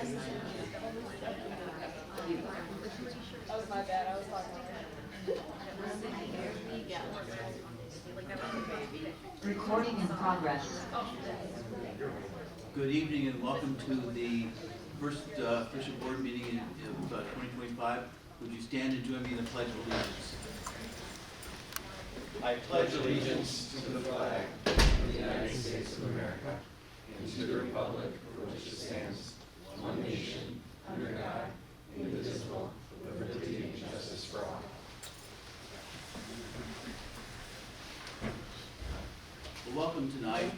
That was my bad. I was talking. Recording in progress. Good evening and welcome to the first official board meeting of 2025. Would you stand and join me in the Pledge of Allegiance? I pledge allegiance to the flag of the United States of America and to the republic for which it stands, one nation, under God, indivisible, with liberty and justice for all. Well, welcome tonight.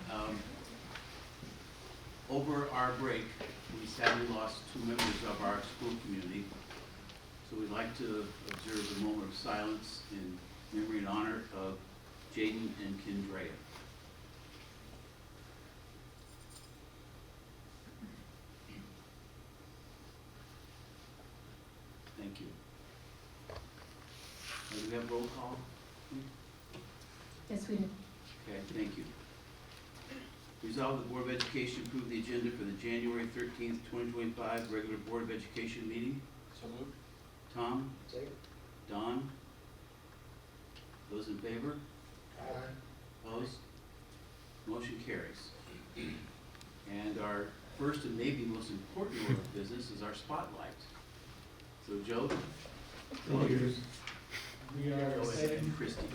Over our break, we sadly lost two members of our school community. So we'd like to observe a moment of silence in memory and honor of Jaden and Kendrea. Thank you. Do we have roll call? Yes, we do. Okay, thank you. Resolve the Board of Education approve the agenda for the January 13th, 2025 regular Board of Education meeting. So moved. Tom? Second. Don? Those in favor? Aye. Opposed? Motion carries. And our first and maybe most important order of business is our spotlight. So Joe? Thank you. We are Go ahead, excited. Christie.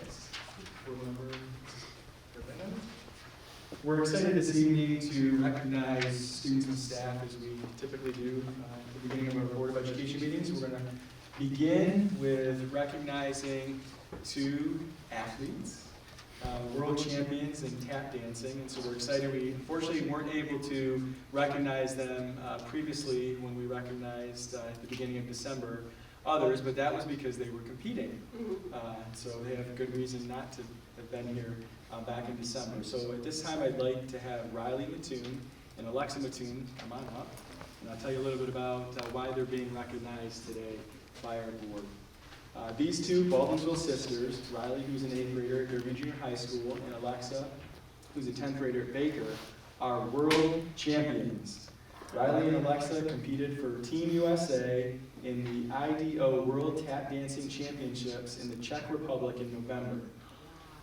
We're excited this evening to recognize students and staff as we typically do at the beginning of our Board of Education meetings. We're going to begin with recognizing two athletes, world champions in tap dancing, and so we're excited. We unfortunately weren't able to recognize them previously when we recognized at the beginning of December others, but that was because they were competing. So they have a good reason not to have been here back in December. So at this time I'd like to have Riley Mattoon and Alexa Mattoon come on up, and I'll tell you a little bit about why they're being recognized today by our board. These two Baldwinsville sisters, Riley, who's an 8th grader at Derby Junior High School, and Alexa, who's a 10th grader at Baker, are world champions. Riley and Alexa competed for Team USA in the IDO World Tap Dancing Championships in the Czech Republic in November.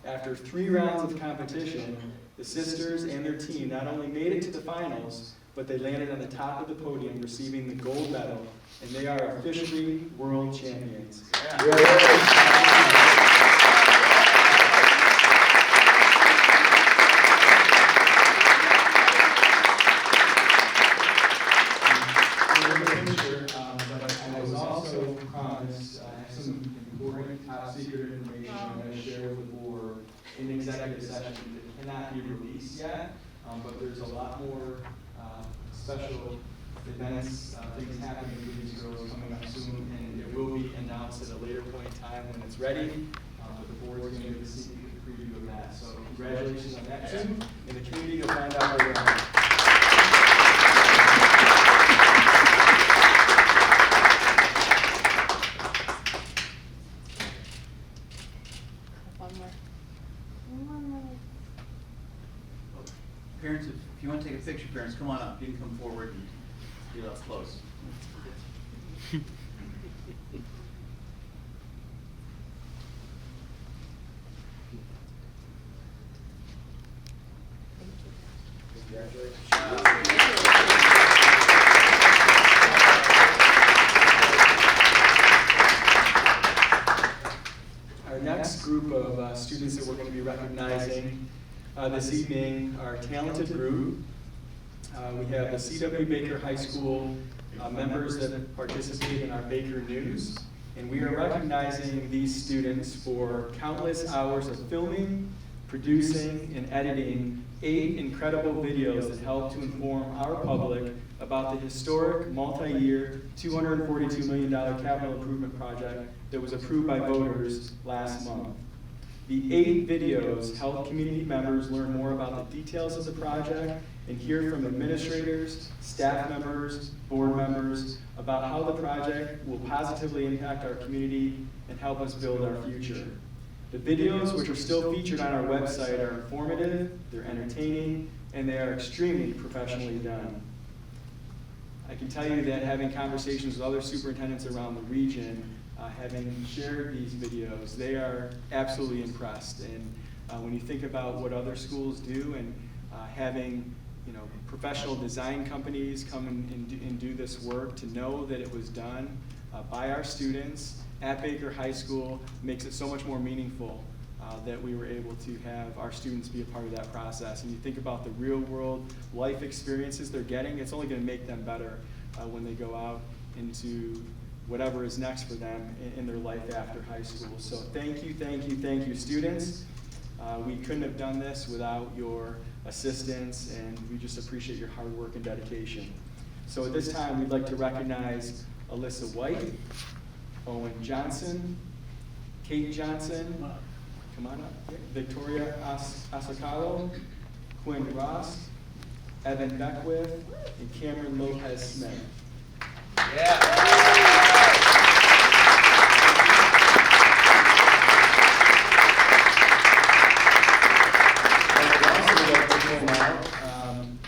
After 3 rounds of competition, the sisters and their team not only made it to the finals, but they landed on the top of the podium receiving the gold medal, and they are officially world champions. I was also promised some important top secret information I'm going to share with the board in executive session that cannot be released yet, but there's a lot more special events, things happening with these girls coming up soon, and it will be announced at a later point in time when it's ready, but the board's going to give a secret preview of that. So congratulations on that too, and the community will find out later on. Parents, if you want to take a picture, parents, come on up. You can come forward and get up close. Our next group of students that we're going to be recognizing this evening are a talented group. We have the C.W. Baker High School members that participate in our Baker News, and we are recognizing these students for countless hours of filming, producing, and editing 8 incredible videos that help to inform our public about the historic multi-year $242 million capital improvement project that was approved by voters last month. The 8 videos help community members learn more about the details of the project and hear from administrators, staff members, board members about how the project will positively impact our community and help us build our future. The videos, which are still featured on our website, are informative, they're entertaining, and they are extremely professionally done. I can tell you that having conversations with other superintendents around the region, having shared these videos, they are absolutely impressed. And when you think about what other schools do and having professional design companies come and do this work, to know that it was done by our students at Baker High School makes it so much more meaningful that we were able to have our students be a part of that process. And you think about the real world life experiences they're getting, it's only going to make them better when they go out into whatever is next for them in their life after high school. So thank you, students. We couldn't have done this without your assistance, and we just appreciate your hard work and dedication. So at this time, we'd like to recognize Alyssa White, Owen Johnson, Kate Johnson, come on up, Victoria Asacalo, Quinn Ross, Evan Beckwith, and Cameron Lopez Smith.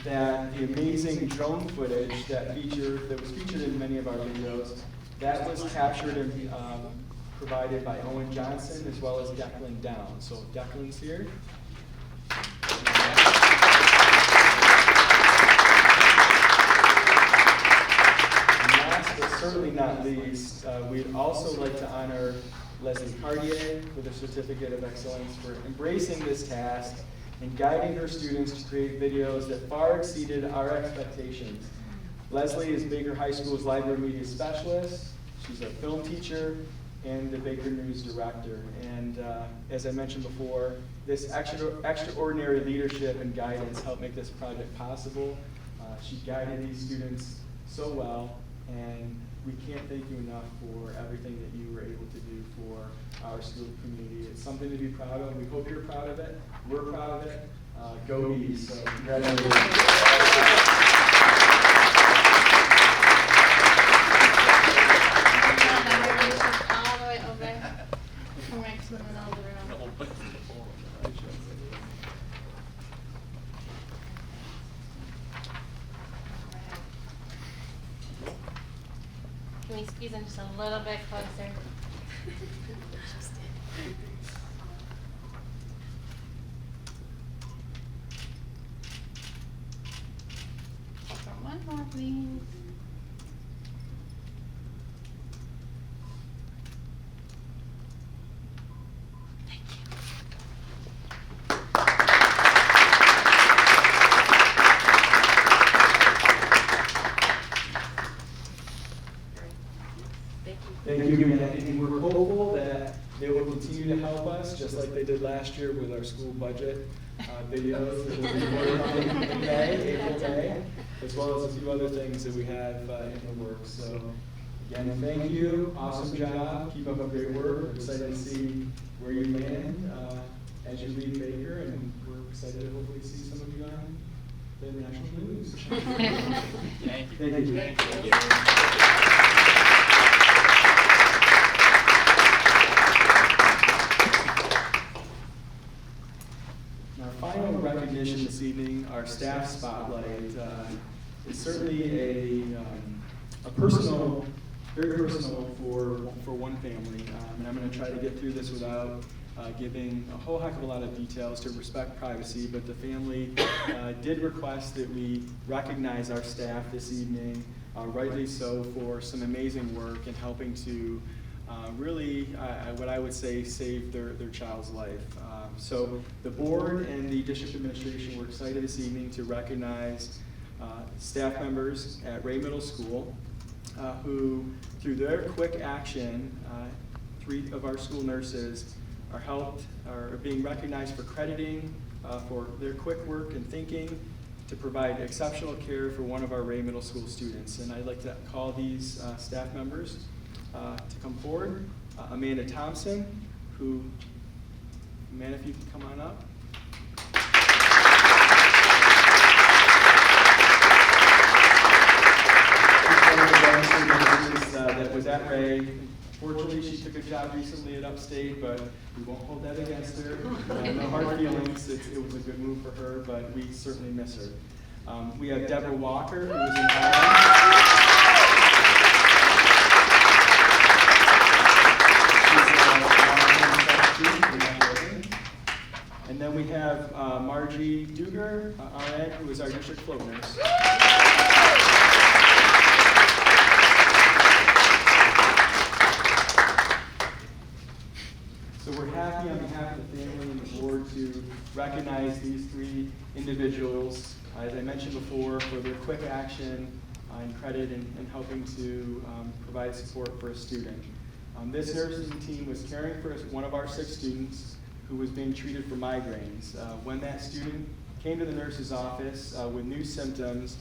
That the amazing drone footage that was featured in many of our videos, that was captured and provided by Owen Johnson as well as Declan Down. So Declan's here. And last but certainly not least, we'd also like to honor Leslie Cartier with a Certificate of Excellence for embracing this task and guiding her students to create videos that far exceeded our expectations. Leslie is Baker High School's Library Media Specialist. She's a film teacher and the Baker News Director. And as I mentioned before, this extraordinary leadership and guidance helped make this project possible. She guided these students so well, and we can't thank you enough for everything that you were able to do for our school community. It's something to be proud of. We hope you're proud of it. We're proud of it. Go Bees. So congratulations. All the way over. Come right to the middle of the room. Can we squeeze in just a little bit closer? One more, please. Thank you. Thank you again, and we're hopeful that they will continue to help us, just like they did last year with our school budget videos that will be coming in May, April, May, as well as a few other things that we have in the works. So again, thank you, awesome job, keep up the great work. We're excited to see where you land as you lead Baker, and we're excited to hopefully see some of you on the national news. Thank you. Thank you. Thank you. Our final recognition this evening, our staff spotlight, is certainly a personal, very personal for one family. And I'm going to try to get through this without giving a whole heck of a lot of details to respect privacy, but the family did request that we recognize our staff this evening, rightly so, for some amazing work in helping to really, what I would say, save their child's life. So the board and the district administration were excited this evening to recognize staff members at Ray Middle School who, through their quick action, 3 of our school nurses are being recognized for crediting for their quick work and thinking to provide exceptional care for one of our Ray Middle School students. And I'd like to call these staff members to come forward. Amanda Thompson, who, Amanda, if you can come on up. That was at Ray. Fortunately, she took a job recently at Upstate, but we won't hold that against her. No hard feelings. It was a good move for her, but we certainly miss her. We have Deborah Walker, who was in Ireland. nurse. So we're happy on behalf of the family and the board to recognize these three individuals, as I mentioned before, for their quick action and credit in helping to provide support for a student. This nursing team was caring for one of our 6 students who was being treated for migraines. When that student came to the nurse's office with new symptoms,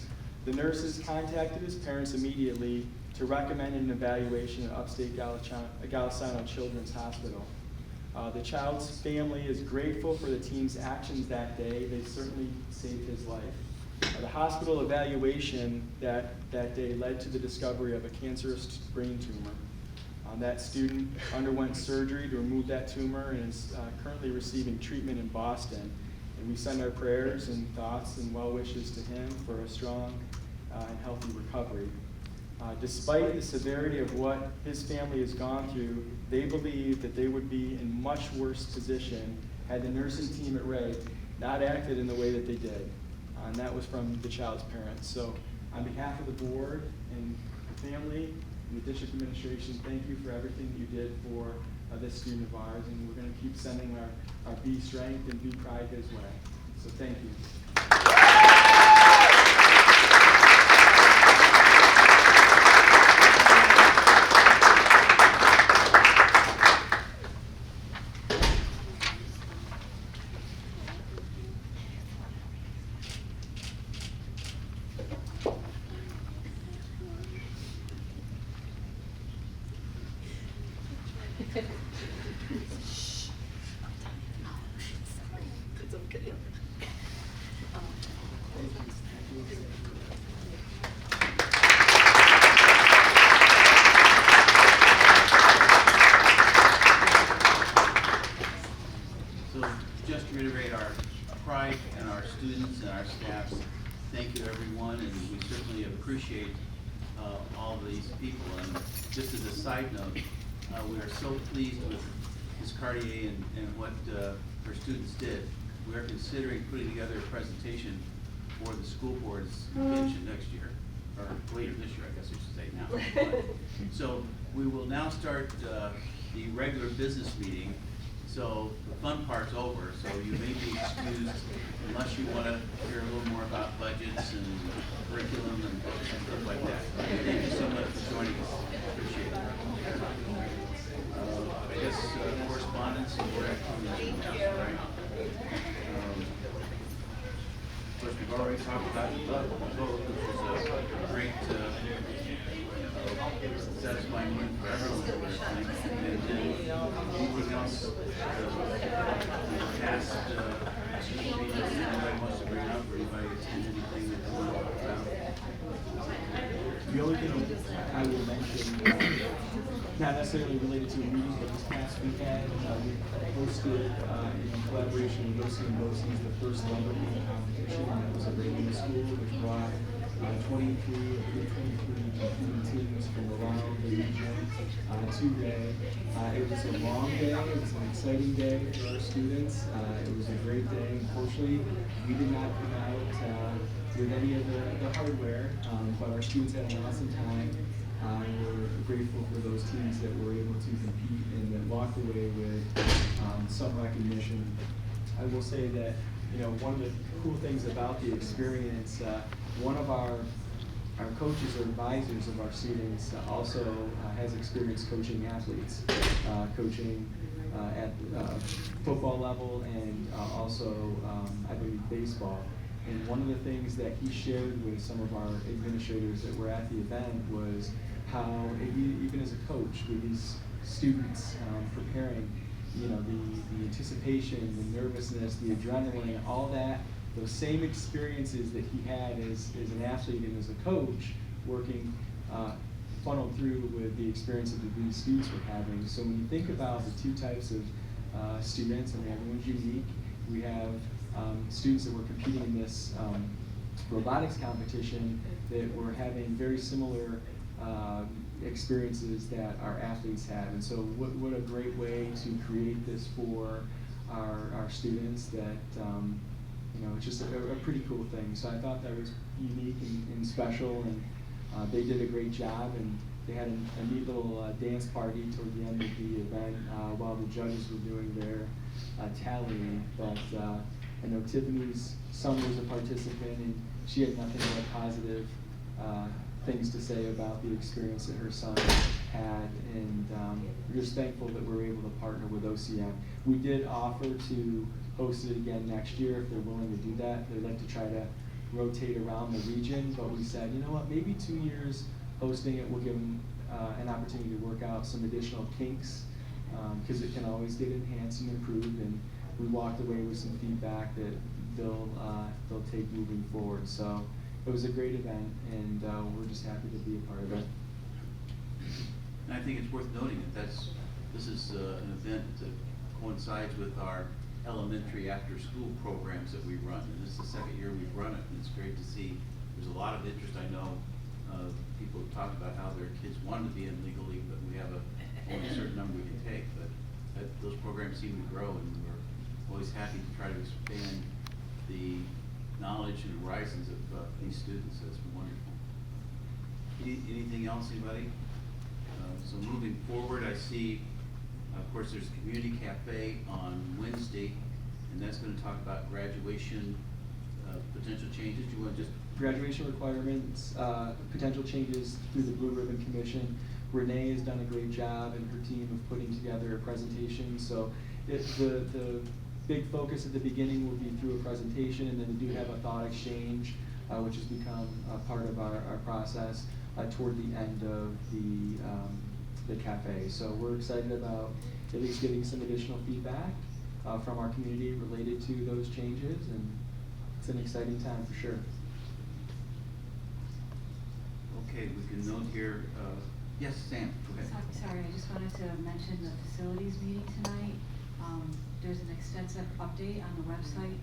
the nurses contacted his parents immediately to recommend an evaluation at Upstate Golisano Children's Hospital. The child's family is grateful for the team's actions that day. They certainly saved his life. The hospital evaluation that day led to the discovery of a cancerous brain tumor. That student underwent surgery to remove that tumor and is currently receiving treatment in Boston. And we send our prayers and thoughts and well wishes to him for a strong and healthy recovery. Despite the severity of what his family has gone through, they believe that they would be in much worse position had the nursing team at Ray not acted in the way that they did. And that was from the child's parents. So on behalf of the board and the family and the district administration, thank you for everything that you did for this student of ours. And we're going to keep sending our Be Strength and Be Pride his way. So thank you. It's okay. So just to reiterate our pride and our students and our staffs, thank you everyone, and we certainly appreciate all of these people. And just as a side note, we are so pleased with Ms. Cartier and what her students did. We are considering putting together a presentation for the school board's convention next year, or later this year, I guess I should say now. So we will now start the regular business meeting. So the fun part's over, so you may be excused unless you want to hear a little more about budgets and curriculum and stuff like that. Thank you so much for joining us. Appreciate it. I guess correspondence and board activities. Right? Of course, we've already talked about the vote, which was a great, satisfying win for everyone. And anything else past anybody wants to bring up, or anybody attend anything that they want to talk about? The only thing I will mention, not necessarily related to a meeting, but this past weekend, we hosted, in collaboration with Lucy and Lucy's, the first lumber meeting competition that was at Raymond School, which brought 23 teams from around the region to Ray. It was a long day, it was an exciting day for our students. It was a great day. Unfortunately, we did not come out with any of the hardware, but our students had an awesome time. We're grateful for those teams that were able to compete and that walked away with some recognition. I will say that, you know, one of the cool things about the experience, one of our coaches or advisors of our students also has experience coaching athletes, coaching at football level and also, I believe, baseball. And one of the things that he shared with some of our administrators that were at the event was how, even as a coach, with these students preparing, you know, the anticipation, the nervousness, the adrenaline, all that, those same experiences that he had as an athlete and as a coach, working funneled through with the experiences that these students were having. So when you think about the two types of students, I mean, everyone's unique. We have students that were competing in this robotics competition that were having very similar experiences that our athletes have. And so what a great way to create this for our students that, you know, it's just a pretty cool thing. So I thought that was unique and special, and they did a great job, and they had a neat little dance party toward the end of the event while the judges were doing their tallying. But I know Tiffany's son was a participant, and she had nothing but positive things to say about the experience that her son had, and we're just thankful that we're able to partner with OCM. We did offer to host it again next year if they're willing to do that. They'd like to try to rotate around the region, but we said, you know what, maybe 2 years hosting it will give them an opportunity to work out some additional kinks, because it can always get enhanced and improved, and we walked away with some feedback that they'll take moving forward. So it was a great event, and we're just happy to be a part of it. And I think it's worth noting that this is an event that coincides with our elementary after-school programs that we run. And this is the second year we've run it, and it's great to see. There's a lot of interest. I know people have talked about how their kids wanted to be in Legal League, but we have only a certain number we can take. But those programs seem to grow, and we're always happy to try to expand the knowledge and horizons of these students. That's been wonderful. Anything else, anybody? So moving forward, I see, of course, there's a community cafe on Wednesday, and that's going to talk about graduation potential changes. Do you want to just? Graduation requirements, potential changes through the Blue Ribbon Commission. Renee has done a great job and her team of putting together a presentation. So the big focus at the beginning will be through a presentation, and then we do have a thought exchange, which has become a part of our process toward the end of the cafe. So we're excited about at least getting some additional feedback from our community related to those changes, and it's an exciting time for sure. Okay, we can note here, yes, Sam, go ahead. Sorry, I just wanted to mention the facilities meeting tonight. There's an extensive update on the website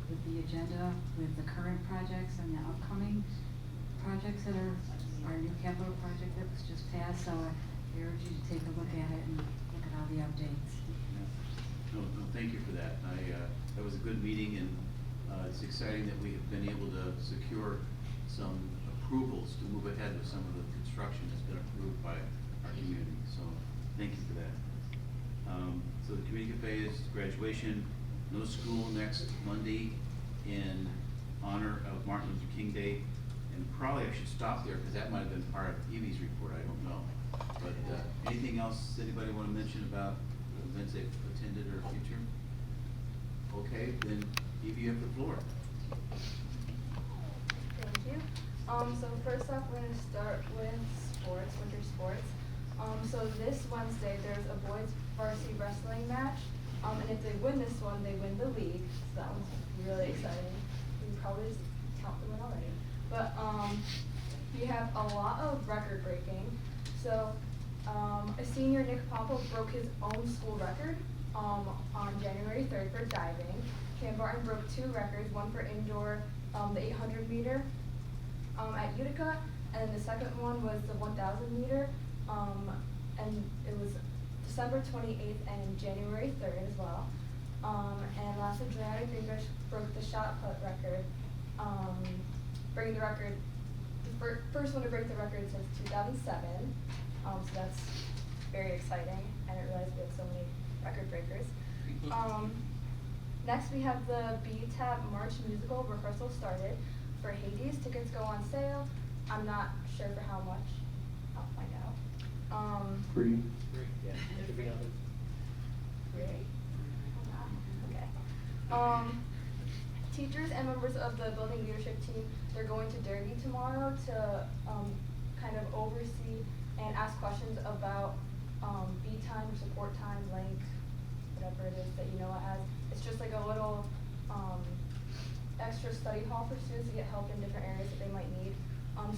with the agenda, with the current projects and the upcoming projects that are our new capital project that was just passed. So I urge you to take a look at it and look at all the updates. Yeah. No, thank you for that. That was a good meeting, and it's exciting that we have been able to secure some approvals to move ahead with some of the construction that's been approved by our community. So thank you for that. So the community cafe is graduation, no school next Monday in honor of Martin Luther King Day. And probably I should stop there because that might have been part of Evie's report, I don't know. But anything else anybody want to mention about events they've attended or future? Okay, then Evie, you have the floor. Thank you. So first off, we're going to start with sports, winter sports. So this Wednesday, there's a boys varsity wrestling match. And if they win this one, they win the league. So that one's really exciting. You can probably just count the win already. But we have a lot of record breaking. So a senior, Nick Pompo, broke his own school record on January 3rd for diving. Cam Barton broke 2 records, one for indoor, the 800 meter at Utica, and the second one was the 1000 meter, and it was December 28th and January 3rd as well. And lastly, Dramatic Greenbush broke the shot put record, breaking the record, the first one to break the record since 2007. So that's very exciting. I didn't realize we had so many record breakers. Next we have the BTAP March musical rehearsal started for Hades. Tickets go on sale. I'm not sure for how much. I'll find out. Free. Yeah, it should be on Great. Okay. Teachers and members of the building leadership team, they're going to Derby tomorrow to kind of oversee and ask questions about B time, support time, link, whatever it is that you know it as. It's just like a little extra study hall for students to get help in different areas that they might need,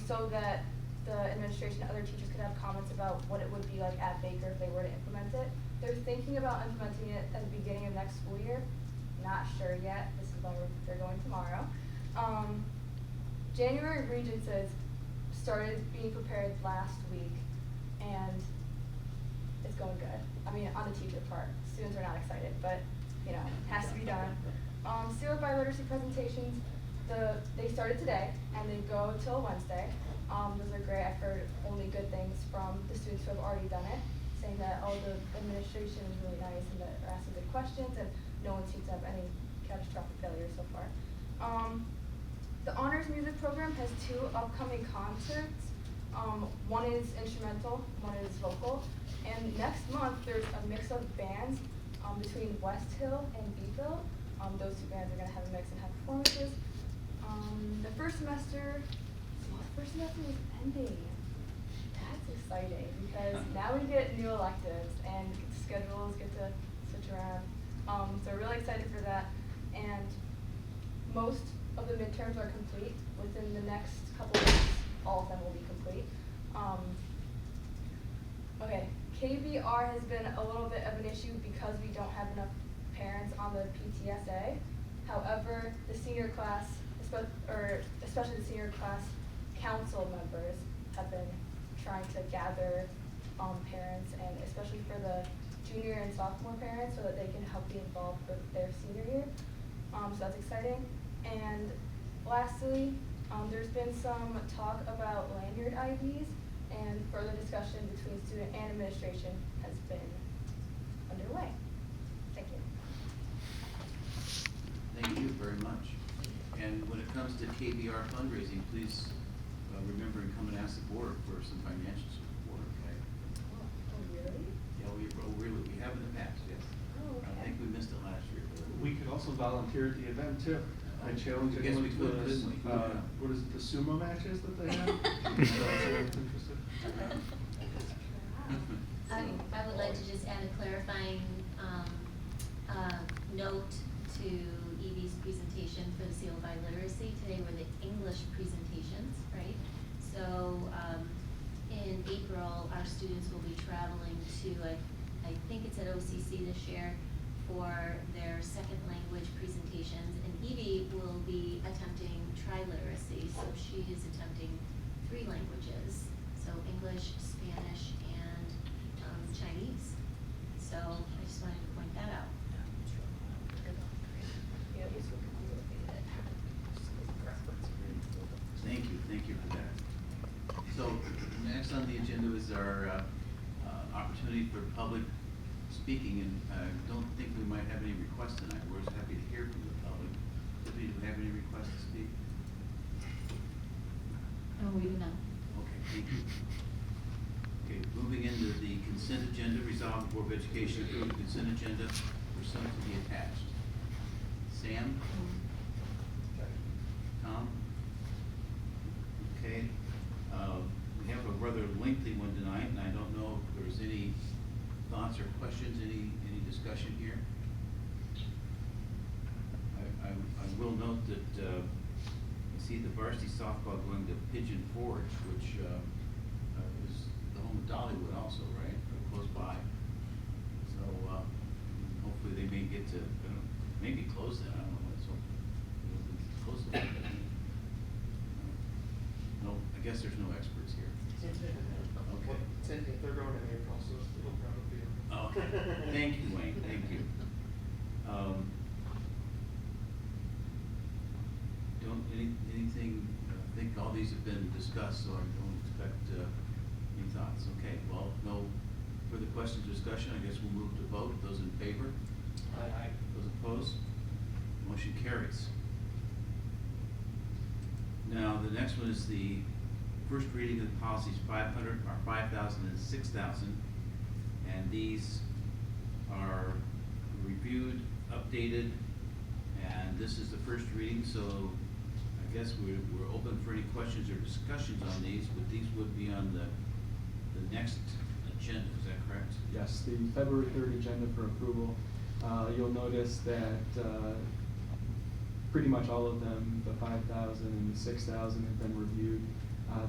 so that the administration and other teachers could have comments about what it would be like at Baker if they were to implement it. They're thinking about implementing it at the beginning of next school year. Not sure yet. This is why they're going tomorrow. January Regencies started being prepared last week, and it's going good. I mean, on the teacher part. Students are not excited, but you know, it has to be done. Stewart Bioliteracy presentations. they started today and they go till Wednesday. Those are great. I've heard only good things from the students who have already done it, saying that all the administration is really nice and that they're asking good questions and no one seems to have any catastrophic failures so far. The honors music program has 2 upcoming concerts. One is instrumental, one is vocal. And next month there's a mix of bands between West Hill and Beeville. Those 2 bands are going to have a mix and have performances. The first semester is ending. That's exciting because now we get new electives and schedules get to switch around. So we're really excited for that. And most of the midterms are complete. Within the next couple of weeks, all of them will be complete. Okay, KBR has been a little bit of an issue because we don't have enough parents on the PTSA. However, the senior class, especially the senior class council members, have been trying to gather parents, and especially for the junior and sophomore parents, so that they can help be involved with their senior year. So that's exciting. And lastly, there's been some talk about lanyard IDs, and further discussion between student and administration has been underway. Thank you. Thank you very much. And when it comes to KBR fundraising, please remember and come and ask the board for some financial support, okay? Oh, really? Yeah, we have in the past, yes. Oh, okay. I think we missed it last year. We could also volunteer at the event too. I challenge I guess anyone we could, to couldn't we? what is it, the sumo matches that they have? Is anyone interested? I would like to just add a clarifying note to Evie's presentation for the Seal of Literacy. Today were the English presentations, right? So in April, our students will be traveling to, I think it's at OCC this year, for their second language presentations. And Evie will be attempting triliteracy, so she is attempting 3 languages. So English, Spanish, and Chinese. So I just wanted to point that out. Thank you for that. So next on the agenda is our opportunity for public speaking, and I don't think we might have any requests tonight. We're just happy to hear from the public. Do we have any requests to speak? No, we do not. Okay, thank you. Okay, moving into the consent agenda, resolve the Board of Education approve the consent agenda for some to be attached. Sam? Tom? Okay, we have a rather lengthy one tonight, and I don't know if there's any thoughts or questions, any discussion here. I will note that you see the varsity softball going to Pigeon Forge, which is the home of Dollywood also, right? Or close by. So hopefully they may get to, maybe close then, I don't know. So close to that. No, I guess there's no experts here. Okay. They're going in April, so it'll probably be. Okay, thank you, Wayne, thank you. Anything, I think all these have been discussed, so I don't expect any thoughts. Okay, well, no further questions or discussion, I guess we'll move to vote. Those in favor? Aye. Those opposed? Motion carries. Now, the next one is the first reading of the policies 500, or 5,000 and 6,000. And these are reviewed, updated, and this is the first reading, so I guess we're open for any questions or discussions on these, but these would be on the next agenda, is that correct? Yes, the February 3rd agenda for approval. You'll notice that pretty much all of them, the 5,000 and the 6,000 have been reviewed.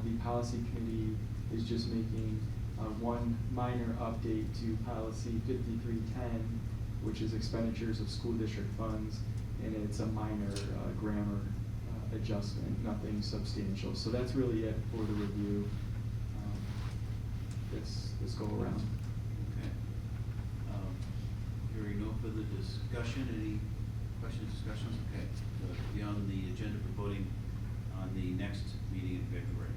The policy committee is just making one minor update to policy 5310, which is expenditures of school district funds, and it's a minor grammar adjustment, nothing substantial. So that's really it for the review this go around. Okay. Hearing no further discussion, any questions, discussions? Okay, it'll be on the agenda for voting on the next meeting in February.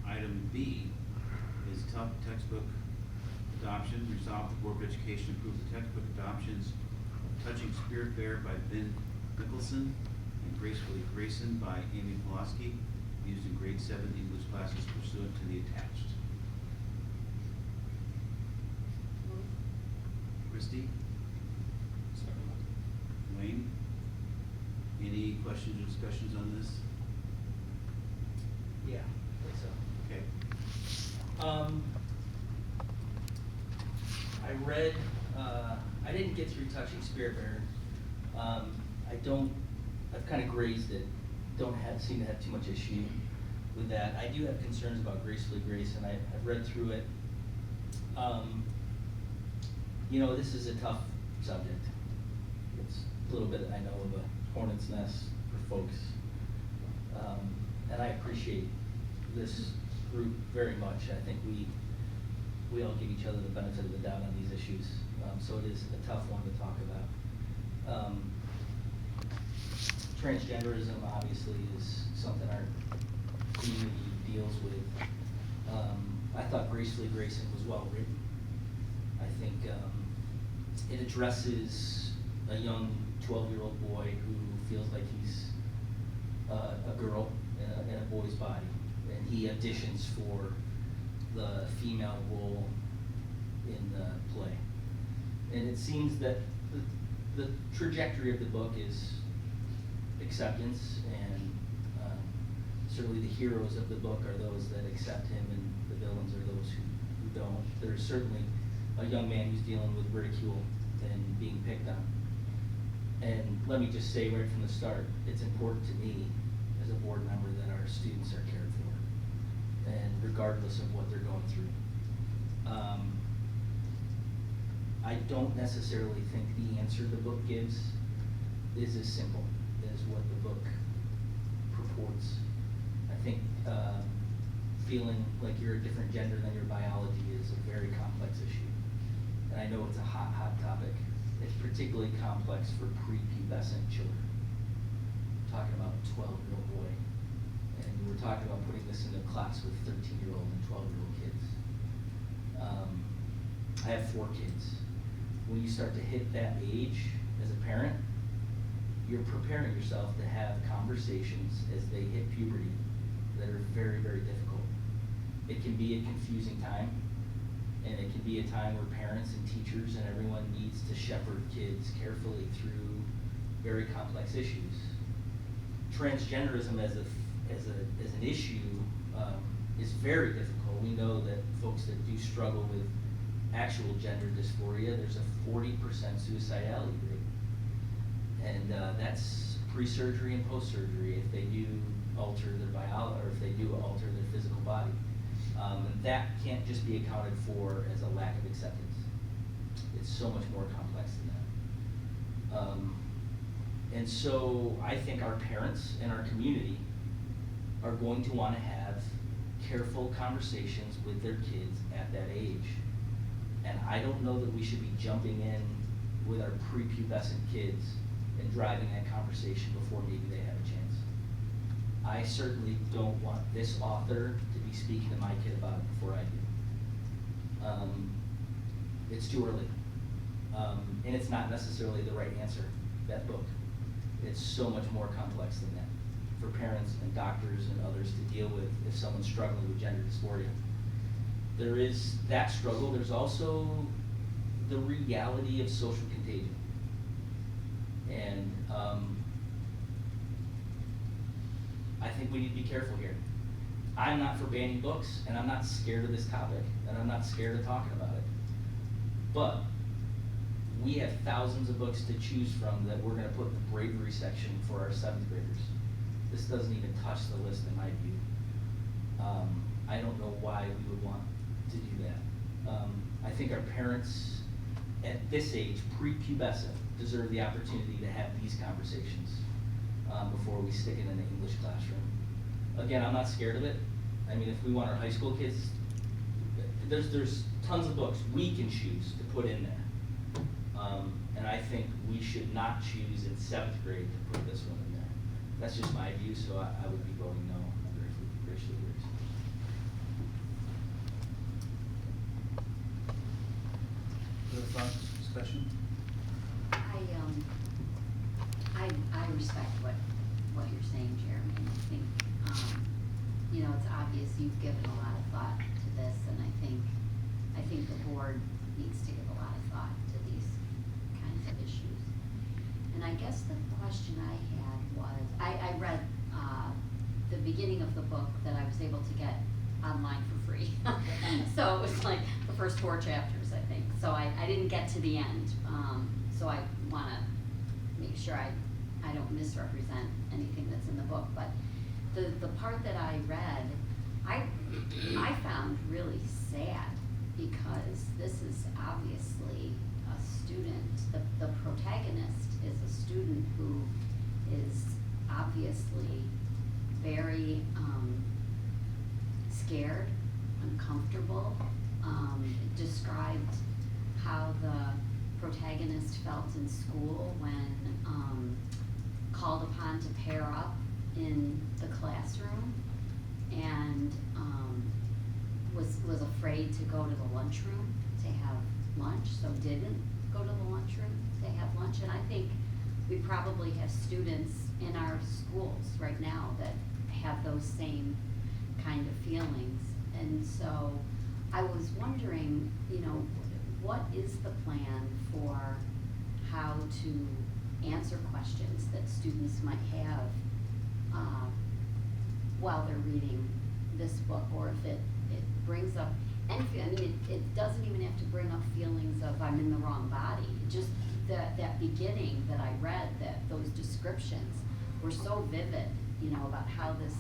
Item B is textbook adoption. Resolve the Board of Education approve the textbook adoptions of Touching Spirit Bear by Ben Nicholson and Gracefully Grayson by Amy Pulaski, used in grade 7 English classes pursuant to the attached. Christie? Wayne? Any questions or discussions on this? Yeah, I think so. Okay. I read, I didn't get through Touching Spirit Bear. I've kind of grazed it, seem to have too much issue with that. I do have concerns about Gracefully Grayson. I've read through it. You know, this is a tough subject. It's a little bit, I know, of a hornet's nest for folks. And I appreciate this group very much. I think we all give each other the benefit of the doubt on these issues. So it is a tough one to talk about. Transgenderism obviously is something our community deals with. I thought Gracefully Grayson was well written. I think it addresses a young 12-year-old boy who feels like he's a girl in a boy's body, and he auditions for the female role in the play. And it seems that the trajectory of the book is acceptance, and certainly the heroes of the book are those that accept him, and the villains are those who don't. There's certainly a young man who's dealing with ridicule and being picked on. And let me just say right from the start, it's important to me as a board member that our students are cared for, and regardless of what they're going through. I don't necessarily think the answer the book gives is as simple as what the book purports. I think feeling like you're a different gender than your biology is a very complex issue. And I know it's a hot topic. It's particularly complex for prepubescent children. We're talking about a 12-year-old boy. And we're talking about putting this in a class with 13-year-old and 12-year-old kids. I have 4 kids. When you start to hit that age as a parent, you're preparing yourself to have conversations as they hit puberty that are very, very difficult. It can be a confusing time, and it can be a time where parents and teachers and everyone needs to shepherd kids carefully through very complex issues. Transgenderism as an issue is very difficult. We know that folks that do struggle with actual gender dysphoria, there's a 40% suicidality rate. And that's pre-surgery and post-surgery if they do alter their biology, or if they do alter their physical body. And that can't just be accounted for as a lack of acceptance. It's so much more complex than that. And so I think our parents and our community are going to want to have careful conversations with their kids at that age. And I don't know that we should be jumping in with our prepubescent kids and driving that conversation before maybe they have a chance. I certainly don't want this author to be speaking to my kid about it before I do. It's too early. And it's not necessarily the right answer, that book. It's so much more complex than that for parents and doctors and others to deal with if someone's struggling with gender dysphoria. There is that struggle. There's also the reality of social contagion. And I think we need to be careful here. I'm not for banning books, and I'm not scared of this topic, and I'm not scared of talking about it. But we have thousands of books to choose from that we're going to put in the bravery section for our 7th graders. This doesn't even touch the list in my view. I don't know why we would want to do that. I think our parents at this age, prepubescent, deserve the opportunity to have these conversations before we stick it in the English classroom. Again, I'm not scared of it. I mean, if we want our high school kids, there's tons of books we can choose to put in there. And I think we should not choose in 7th grade to put this one in there. That's just my view, so I would be voting no under racial groups. Other thoughts, discussion? I respect what you're saying, Jeremy, and I think, it's obvious you've given a lot of thought to this, and I think the board needs to give a lot of thought to these kinds of issues. And I guess the question I had was, I read, the beginning of the book that I was able to get online for free. So it was like the first 4 chapters, I think. So I didn't get to the end. So I want to make sure I don't misrepresent anything that's in the book. But the part that I read, I found really sad, because this is obviously a student. The protagonist is a student who is obviously very scared, uncomfortable. It described how the protagonist felt in school when called upon to pair up in the classroom, and was afraid to go to the lunchroom to have lunch, so didn't go to the lunchroom to have lunch. And I think we probably have students in our schools right now that have those same kind of feelings. And so I was wondering, what is the plan for how to answer questions that students might have while they're reading this book, or if it brings up anything. It doesn't even have to bring up feelings of I'm in the wrong body. Just that beginning that I read, those descriptions were so vivid, about how this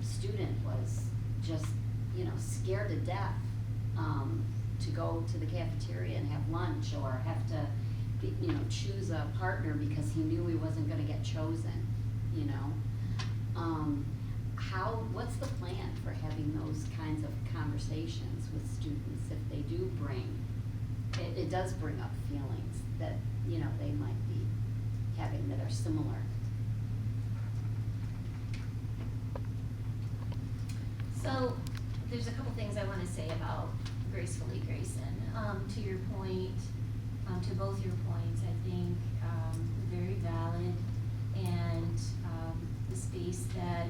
student was just, scared to death to go to the cafeteria and have lunch, or have to, choose a partner because he knew he wasn't going to get chosen. What's the plan for having those kinds of conversations with students if they do bring, it does bring up feelings that, they might be having that are similar? So there's a couple things I want to say about Gracefully Grayson. To your point, to both your points, I think very valid, and the space that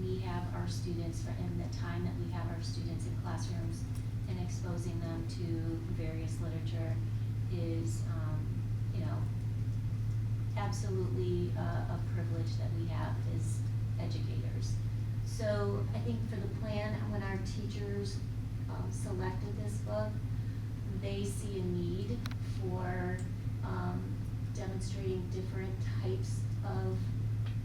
we have our students and the time that we have our students in classrooms and exposing them to various literature is, absolutely a privilege that we have as educators. So I think for the plan, when our teachers selected this book, they see a need for demonstrating different types of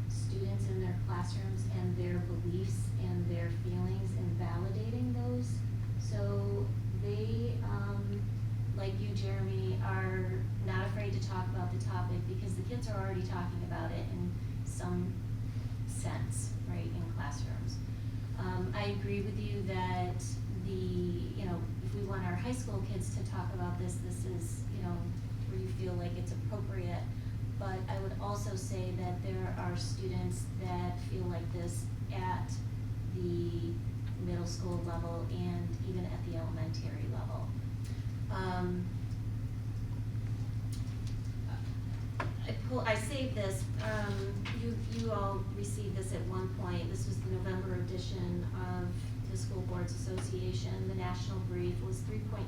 students in their classrooms and their beliefs and their feelings, and validating those. So they, like you, Jeremy, are not afraid to talk about the topic because the kids are already talking about it in some sense, right, in classrooms. I agree with you that if we want our high school kids to talk about this is, where you feel like it's appropriate. But I would also say that there are students that feel like this at the middle school level and even at the elementary level. I saved this. You all received this at one point. This was the November edition of the School Boards Association. The national brief was 3.3%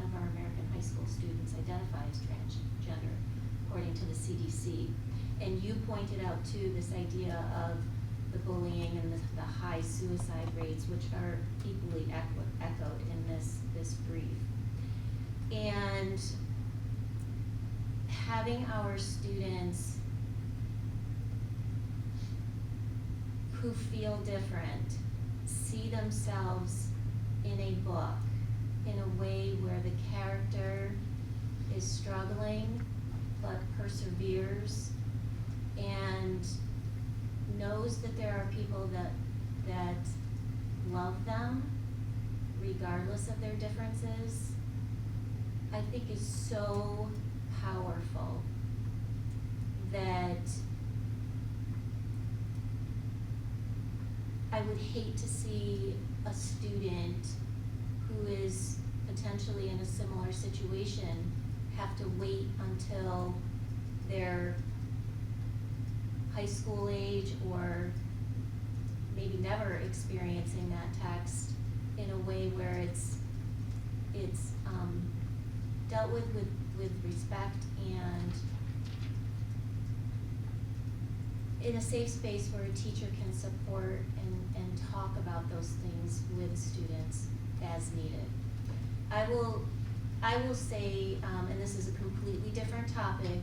of our American high school students identify as transgender, according to the CDC. And you pointed out too this idea of the bullying and the high suicide rates, which are equally echoed in this brief. And having our students who feel different see themselves in a book in a way where the character is struggling but perseveres and knows that there are people that love them regardless of their differences. I think is so powerful that I would hate to see a student who is potentially in a similar situation have to wait until they're high school age or maybe never experiencing that text in a way where it's dealt with respect and in a safe space where a teacher can support and talk about those things with students as needed. I will say, and this is a completely different topic,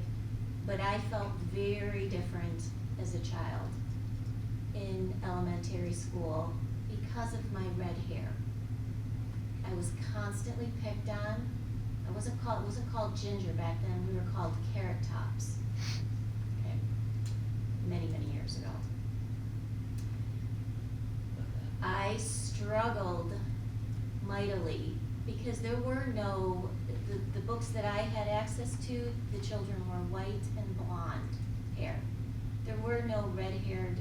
but I felt very different as a child in elementary school because of my red hair. I was constantly picked on. It wasn't called ginger back then, we were called carrot tops. Okay, many years ago. I struggled mightily because there were no, the books that I had access to, the children were white and blonde hair. There were no red-haired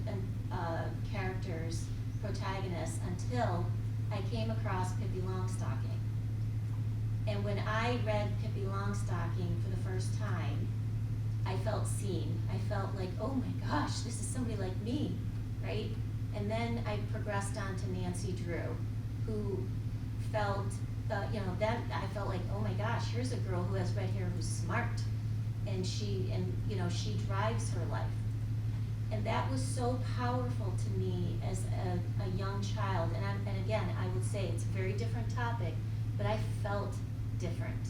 characters, protagonists, until I came across Pippi Longstocking. And when I read Pippi Longstocking for the first time, I felt seen. I felt like, oh my gosh, this is somebody like me, right? And then I progressed on to Nancy Drew, who felt, then I felt like, oh my gosh, here's a girl who has red hair who's smart, and she drives her life. And that was so powerful to me as a young child. And again, I would say it's a very different topic, but I felt different.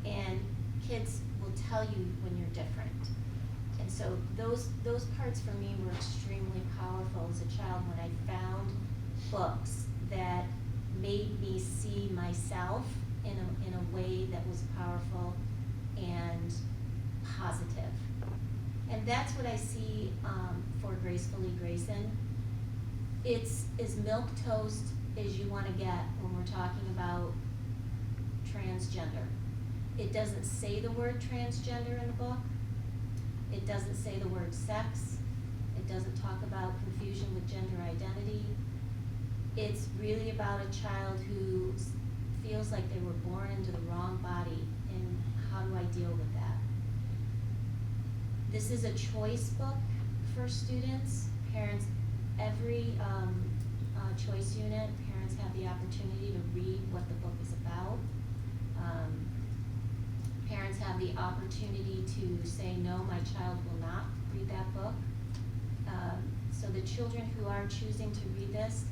And kids will tell you when you're different. And so those parts for me were extremely powerful as a child when I found books that made me see myself in a way that was powerful and positive. And that's what I see for Gracefully Grayson. It's as milquetoast as you want to get when we're talking about transgender. It doesn't say the word transgender in the book. It doesn't say the word sex. It doesn't talk about confusion with gender identity. It's really about a child who feels like they were born into the wrong body, and how do I deal with that? This is a choice book for students. Parents, every choice unit, parents have the opportunity to read what the book is about. Parents have the opportunity to say, no, my child will not read that book. So the children who are choosing to read this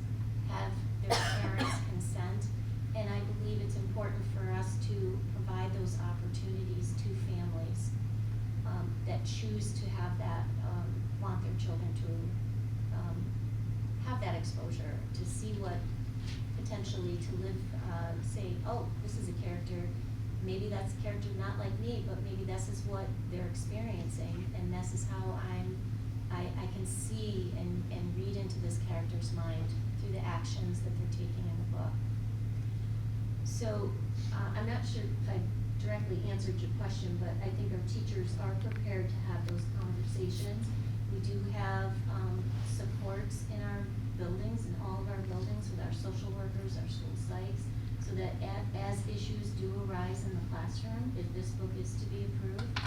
have their parents' consent, and I believe it's important for us to provide those opportunities to families that choose to have that, want their children to have that exposure, to see what potentially to live, say, oh, this is a character, maybe that's a character not like me, but maybe this is what they're experiencing, and this is how I can see and read into this character's mind through the actions that they're taking in the book. So I'm not sure if I directly answered your question, but I think our teachers are prepared to have those conversations. We do have supports in our buildings, in all of our buildings, with our social workers, our school psychs, so that as issues do arise in the classroom, if this book is to be approved,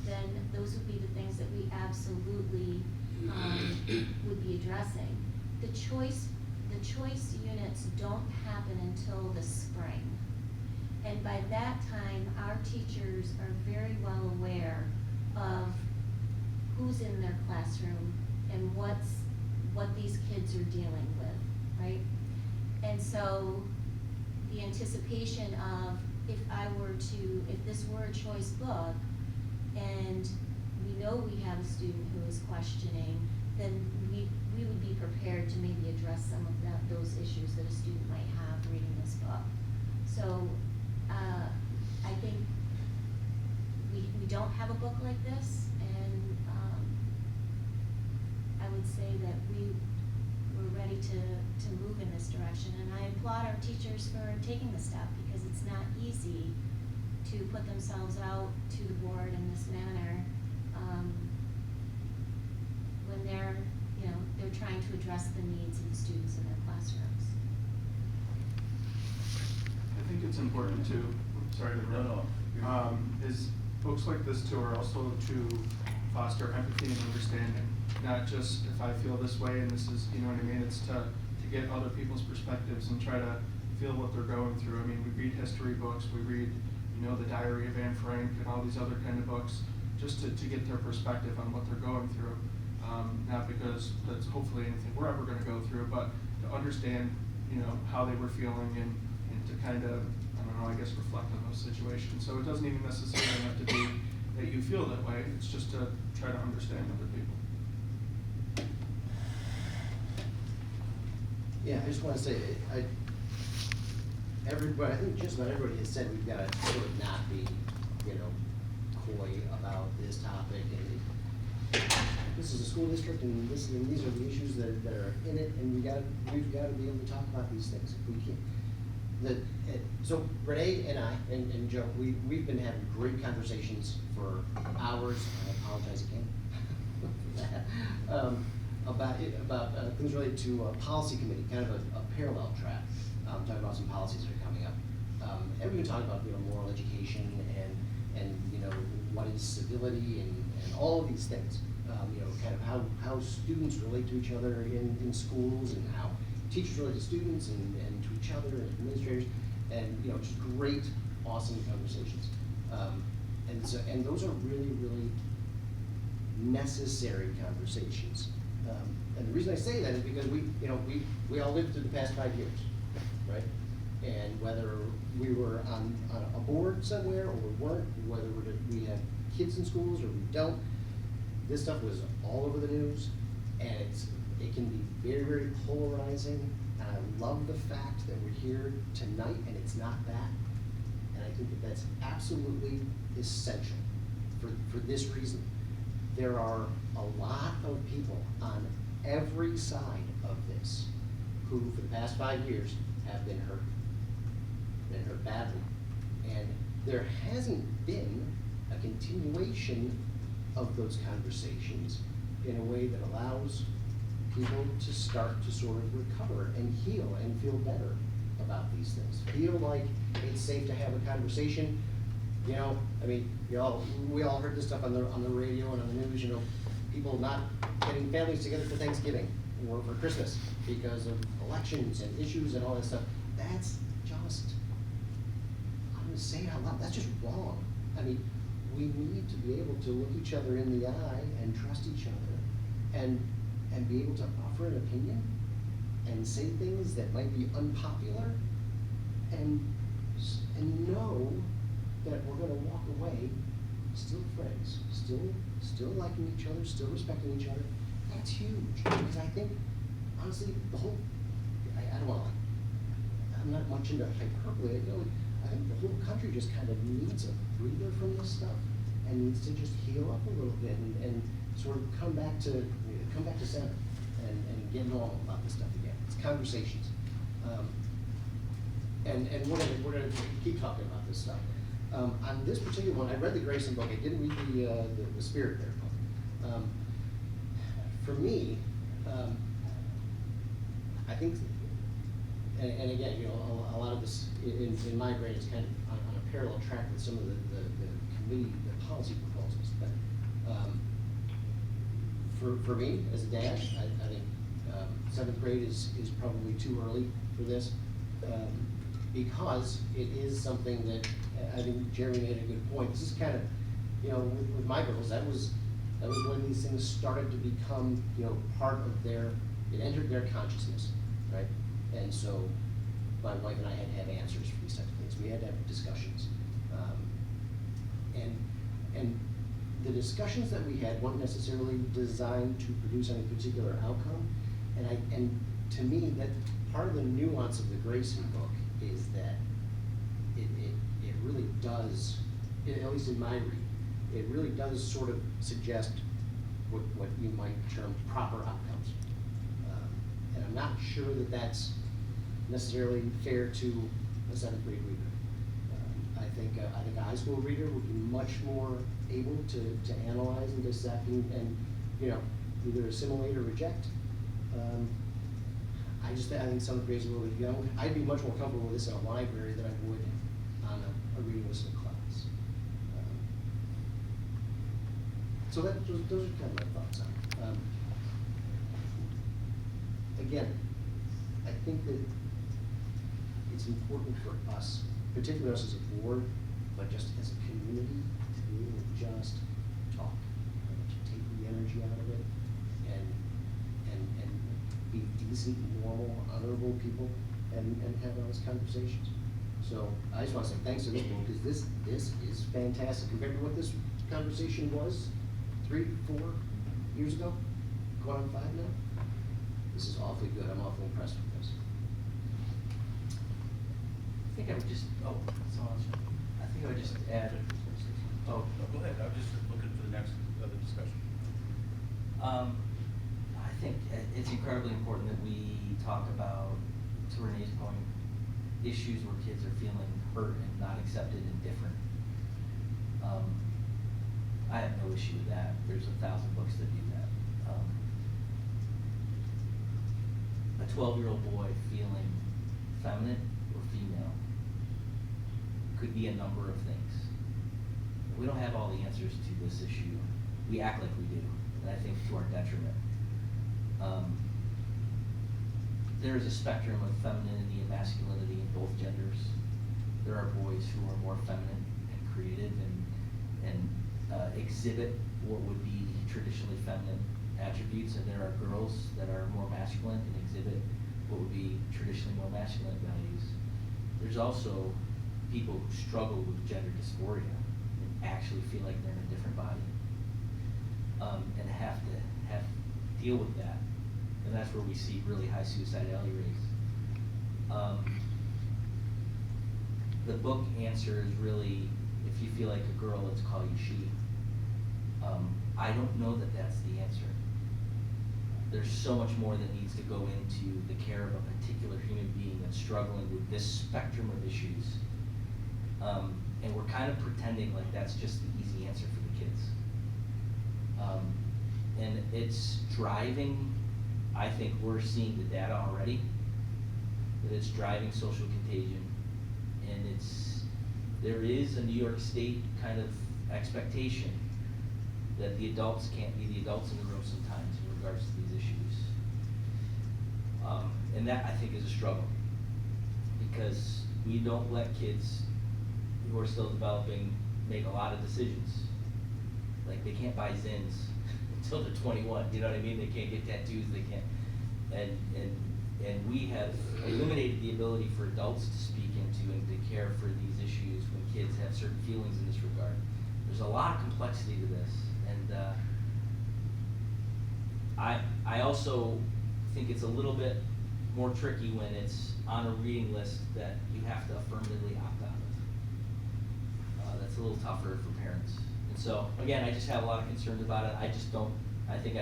then those would be the things that we absolutely would be addressing. The choice units don't happen until the spring. And by that time, our teachers are very well aware of who's in their classroom and what these kids are dealing with, right? And so the anticipation of if this were a choice book, and we know we have a student who is questioning, then we would be prepared to maybe address some of those issues that a student might have reading this book. So I think we don't have a book like this, and I would say that we're ready to move in this direction, and I applaud our teachers for taking the step, because it's not easy to put themselves out to the board in this manner, when they're, you know, they're trying to address the needs of the students in their classrooms. I think it's important to, sorry to interrupt. Is folks like this too are also to foster empathy and understanding, not just if I feel this way and this is, you know what I mean, it's to get other people's perspectives and try to feel what they're going through. I mean, we read history books, we read, you know, the Diary of Anne Frank and all these other kind of books, just to get their perspective on what they're going through. Not because that's hopefully anything we're ever gonna go through, but to understand, you know, how they were feeling and to kind of, I don't know, I guess reflect on those situations. So it doesn't even necessarily have to be that you feel that way, it's just to try to understand other people. Yeah, I just want to say, everybody, I think just about everybody has said we've got to sort of not be, you know, coy about this topic. And this is a school district, and these are the issues that are in it, and we've got to be able to talk about these things if we can. So Renee and I and Joe, we've been having great conversations for hours. I apologize again for that. About things related to policy committee, kind of a parallel track. Talking about some policies that are coming up. And we've been talking about, you know, moral education and you know, what is civility and all of these things. You know, kind of how students relate to each other in schools, and how teachers relate to students and to each other and administrators, and you know, just great, awesome conversations. And those are really, really necessary conversations. And the reason I say that is because we all lived through the past 5 years, right? And whether we were on a board somewhere or we weren't, whether we have kids in schools or we don't, this stuff was all over the news, and it can be very, very polarizing. And I love the fact that we're here tonight and it's not that. And I think that that's absolutely essential for this reason. There are a lot of people on every side of this who, for the past 5 years, have been hurt badly. And there hasn't been a continuation of those conversations in a way that allows people to start to sort of recover and heal and feel better about these things. Feel like it's safe to have a conversation. You know, I mean, we all heard this stuff on the radio and on the news, you know, people not getting families together for Thanksgiving or for Christmas because of elections and issues and all that stuff. That's just, I'm gonna say it out loud, that's just wrong. I mean, we need to be able to look each other in the eye and trust each other and be able to offer an opinion and say things that might be unpopular and know that we're gonna walk away still friends, still liking each other, still respecting each other. That's huge, because I think, honestly, the whole, I'm not much into hyperbole, I think the whole country just kind of needs a breather from this stuff and needs to just heal up a little bit and sort of come back to center and get normal about this stuff again. It's conversations. And we're gonna keep talking about this stuff. On this particular one, I read the Grayson book. I didn't read the Spirit there book. For me, I think, and again, you know, a lot of this in my brain is kind of on a parallel track with some of the committee, the policy proposals. But for me, as a dad, I think 7th grade is probably too early for this, because it is something that I think Jeremy made a good point. This is kind of, you know, with my girls, that was when these things started to become, you know, part of it entered their consciousness, right? And so my wife and I had to have answers for these types of things. We had to have discussions. And the discussions that we had weren't necessarily designed to produce any particular outcome. And to me, that part of the nuance of the Grayson book is that it really does, at least in my read, it really does sort of suggest what you might term proper outcomes. And I'm not sure that that's necessarily fair to a 7th grade reader. I think a high school reader would be much more able to analyze and dissect and, you know, either assimilate or reject. I think seventh grade is a little bit young. I'd be much more comfortable with this in a library than I would on a reading listening class. So those are kind of my thoughts on it. Again, I think that it's important for us, particularly us as a board, but just as a community, to be able to just talk, to take the energy out of it, and be decent, normal, honorable people, and have honest conversations. So I just want to say thanks to this board, because this is fantastic compared to what this conversation was 3, 4 years ago, going on 5 now. This is awfully good. I'm awfully impressed with this. I think I would just, I think I would just add, No, go ahead, I was just looking for the next other discussion. I think it's incredibly important that we talk about, to Renee's point, issues where kids are feeling hurt and not accepted and different. I have no issue with that. There's 1,000 books that do that. A 12-year-old boy feeling feminine or female could be a number of things. We don't have all the answers to this issue. We act like we do, and I think to our detriment. There is a spectrum of femininity and masculinity in both genders. There are boys who are more feminine and creative and exhibit what would be traditionally feminine attributes, and there are girls that are more masculine and exhibit what would be traditionally more masculine values. There's also people who struggle with gender dysphoria and actually feel like they're in a different body, and have to deal with that, and that's where we see really high suicidality rates. The book answer is really, if you feel like a girl, let's call you she. I don't know that that's the answer. There's so much more that needs to go into the care of a particular human being that's struggling with this spectrum of issues. And we're kind of pretending like that's just the easy answer for the kids. And it's driving, I think we're seeing the data already, that it's driving social contagion. And there is a New York State kind of expectation that the adults can't be the adults in the room sometimes in regards to these issues. And that, I think, is a struggle, because we don't let kids who are still developing make a lot of decisions. Like, they can't buy Zins until they're 21, you know what I mean? They can't get tattoos, they can't, and we have eliminated the ability for adults to speak into and to care for these issues when kids have certain feelings in this regard. There's a lot of complexity to this, and I also think it's a little bit more tricky when it's on a reading list that you have to affirmatively opt out of. That's a little tougher for parents. And so, again, I just have a lot of concerns about it. I think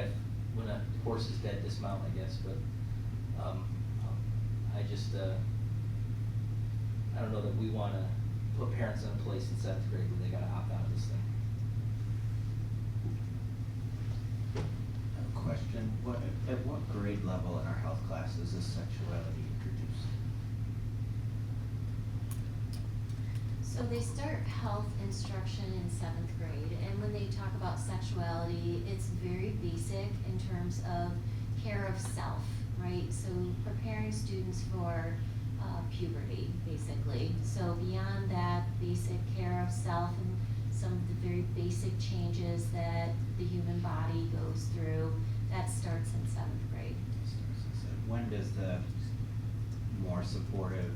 when a horse is dead, dismount, I guess, but I don't know that we want to put parents in a place in 7th grade where they got to opt out of this thing. Question, at what grade level in our health class is this sexuality introduced? So they start health instruction in 7th grade, and when they talk about sexuality, it's very basic in terms of care of self, right? So preparing students for puberty, basically. So beyond that basic care of self and some of the very basic changes that the human body goes through, that starts in 7th grade. When does the more supportive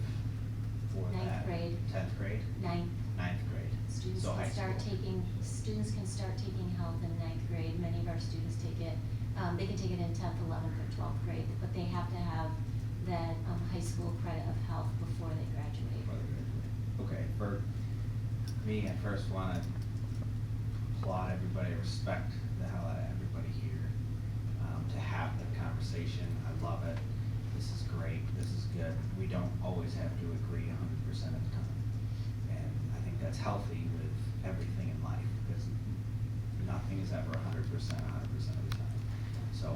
for that? 9th grade. 10th grade? 9th. 9th grade. Students So high can school. students can start taking health in 9th grade. Many of our students take it, they can take it in 10th, 11th, or 12th grade, but they have to have that high school credit of health before they graduate. Okay, for me, I first want to applaud everybody, respect the hell out of everybody here, to have the conversation. I love it. This is great. This is good. We don't always have to agree 100% of the time. And I think that's healthy with everything in life, because nothing is ever 100% of the time. So,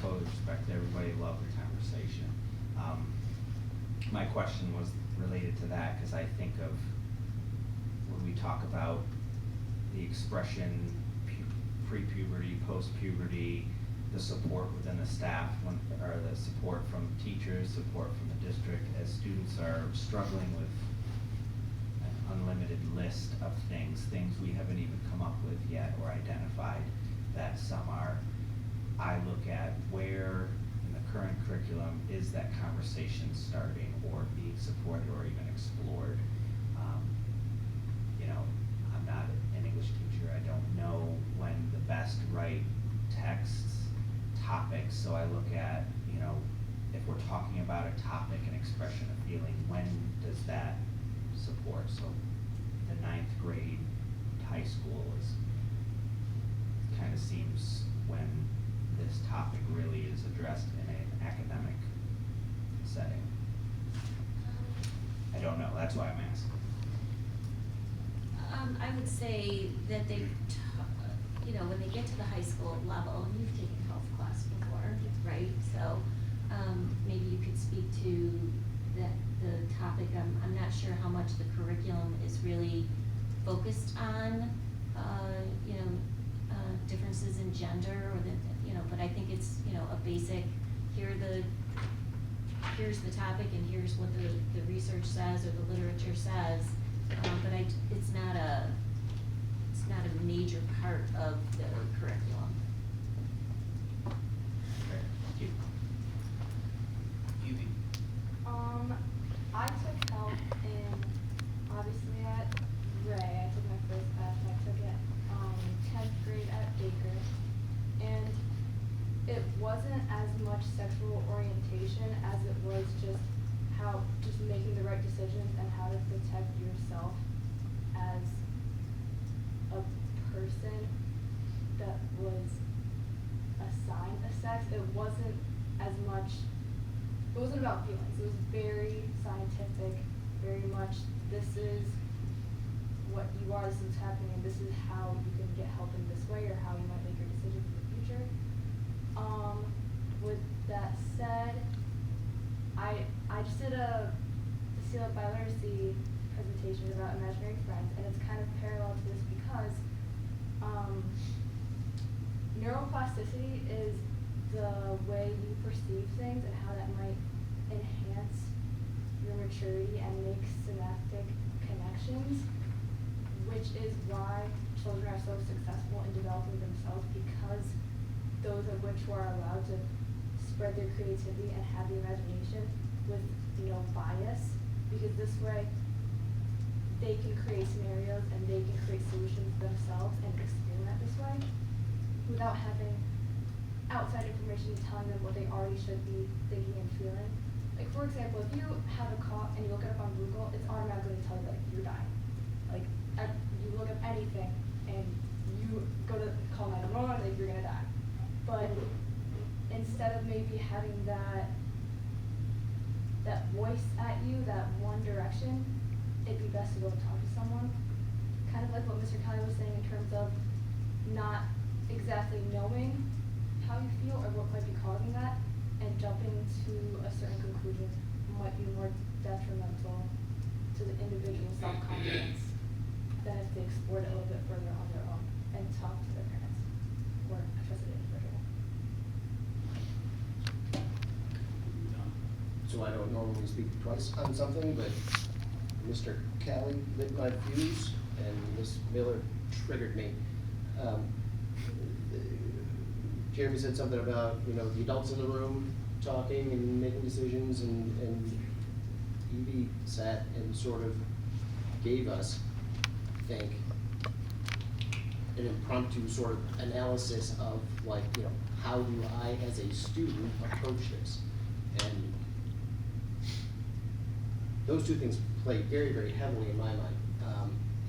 totally respect everybody, love the conversation. My question was related to that, because I think of when we talk about the expression pre-puberty, post-puberty, the support within the staff, or the support from teachers, support from the district, as students are struggling with an unlimited list of things we haven't even come up with yet or identified, that some are. I look at where in the current curriculum is that conversation starting or being supported or even explored. You know, I'm not an English teacher. I don't know when the best right texts, topics, so I look at, you know, if we're talking about a topic, an expression of feeling, when does that support? So the 9th grade high school is, kind of seems when this topic really is addressed in an academic setting. I don't know, that's why I'm asking. I would say that they, you know, when they get to the high school level, and you've taken health class before, right? So, maybe you could speak to the topic. I'm not sure how much the curriculum is really focused on, you know, differences in gender, or you know, but I think it's, you know, a basic, here's the topic and here's what the research says or the literature says, but it's not a major part of the curriculum. Great, thank you. Evie? I took health in, obviously at Ray. I took my first class. I took it 10th grade at Baker, and it wasn't as much sexual orientation as it was just making the right decisions and how to protect yourself as a person that was assigned a sex. It wasn't about feelings. It was very scientific, very much, this is what you are, this is what's happening, and this is how you can get help in this way, or how you might make your decisions in the future. With that said, I just did a Seal Up by Literacy presentation about imaginary friends, and it's kind of parallel to this because neuroplasticity is the way you perceive things and how that might enhance your maturity and make synaptic connections, which is why children are so successful in developing themselves, because those of which who are allowed to spread their creativity and have the imagination with no bias, because this way they can create scenarios and they can create solutions themselves and experiment this way without having outside information telling them what they already should be thinking and feeling. Like, for example, if you have a cough and you look it up on Google, it's automatically going to tell you that you're dying. Like, you look up anything and you go to call 911, like, you're going to die. But instead of maybe having that voice at you, that one direction, it'd be best to go and talk to someone. Kind of like what Mr. Kelly was saying in terms of not exactly knowing how you feel or what might be causing that, and jumping to a certain conclusion might be more detrimental to the individual's self-confidence than if they explored it a little bit further on their own and talked to their parents or a trusted individual. So I don't normally speak twice on something, but Mr. Kelly lit my fuse and Ms. Miller triggered me. Jeremy said something about, you know, the adults in the room talking and making decisions, and Evie sat and sort of gave us, I think, an impromptu sort of analysis of, like, you know, how do I as a student approach this? And those two things play very, very heavily in my mind.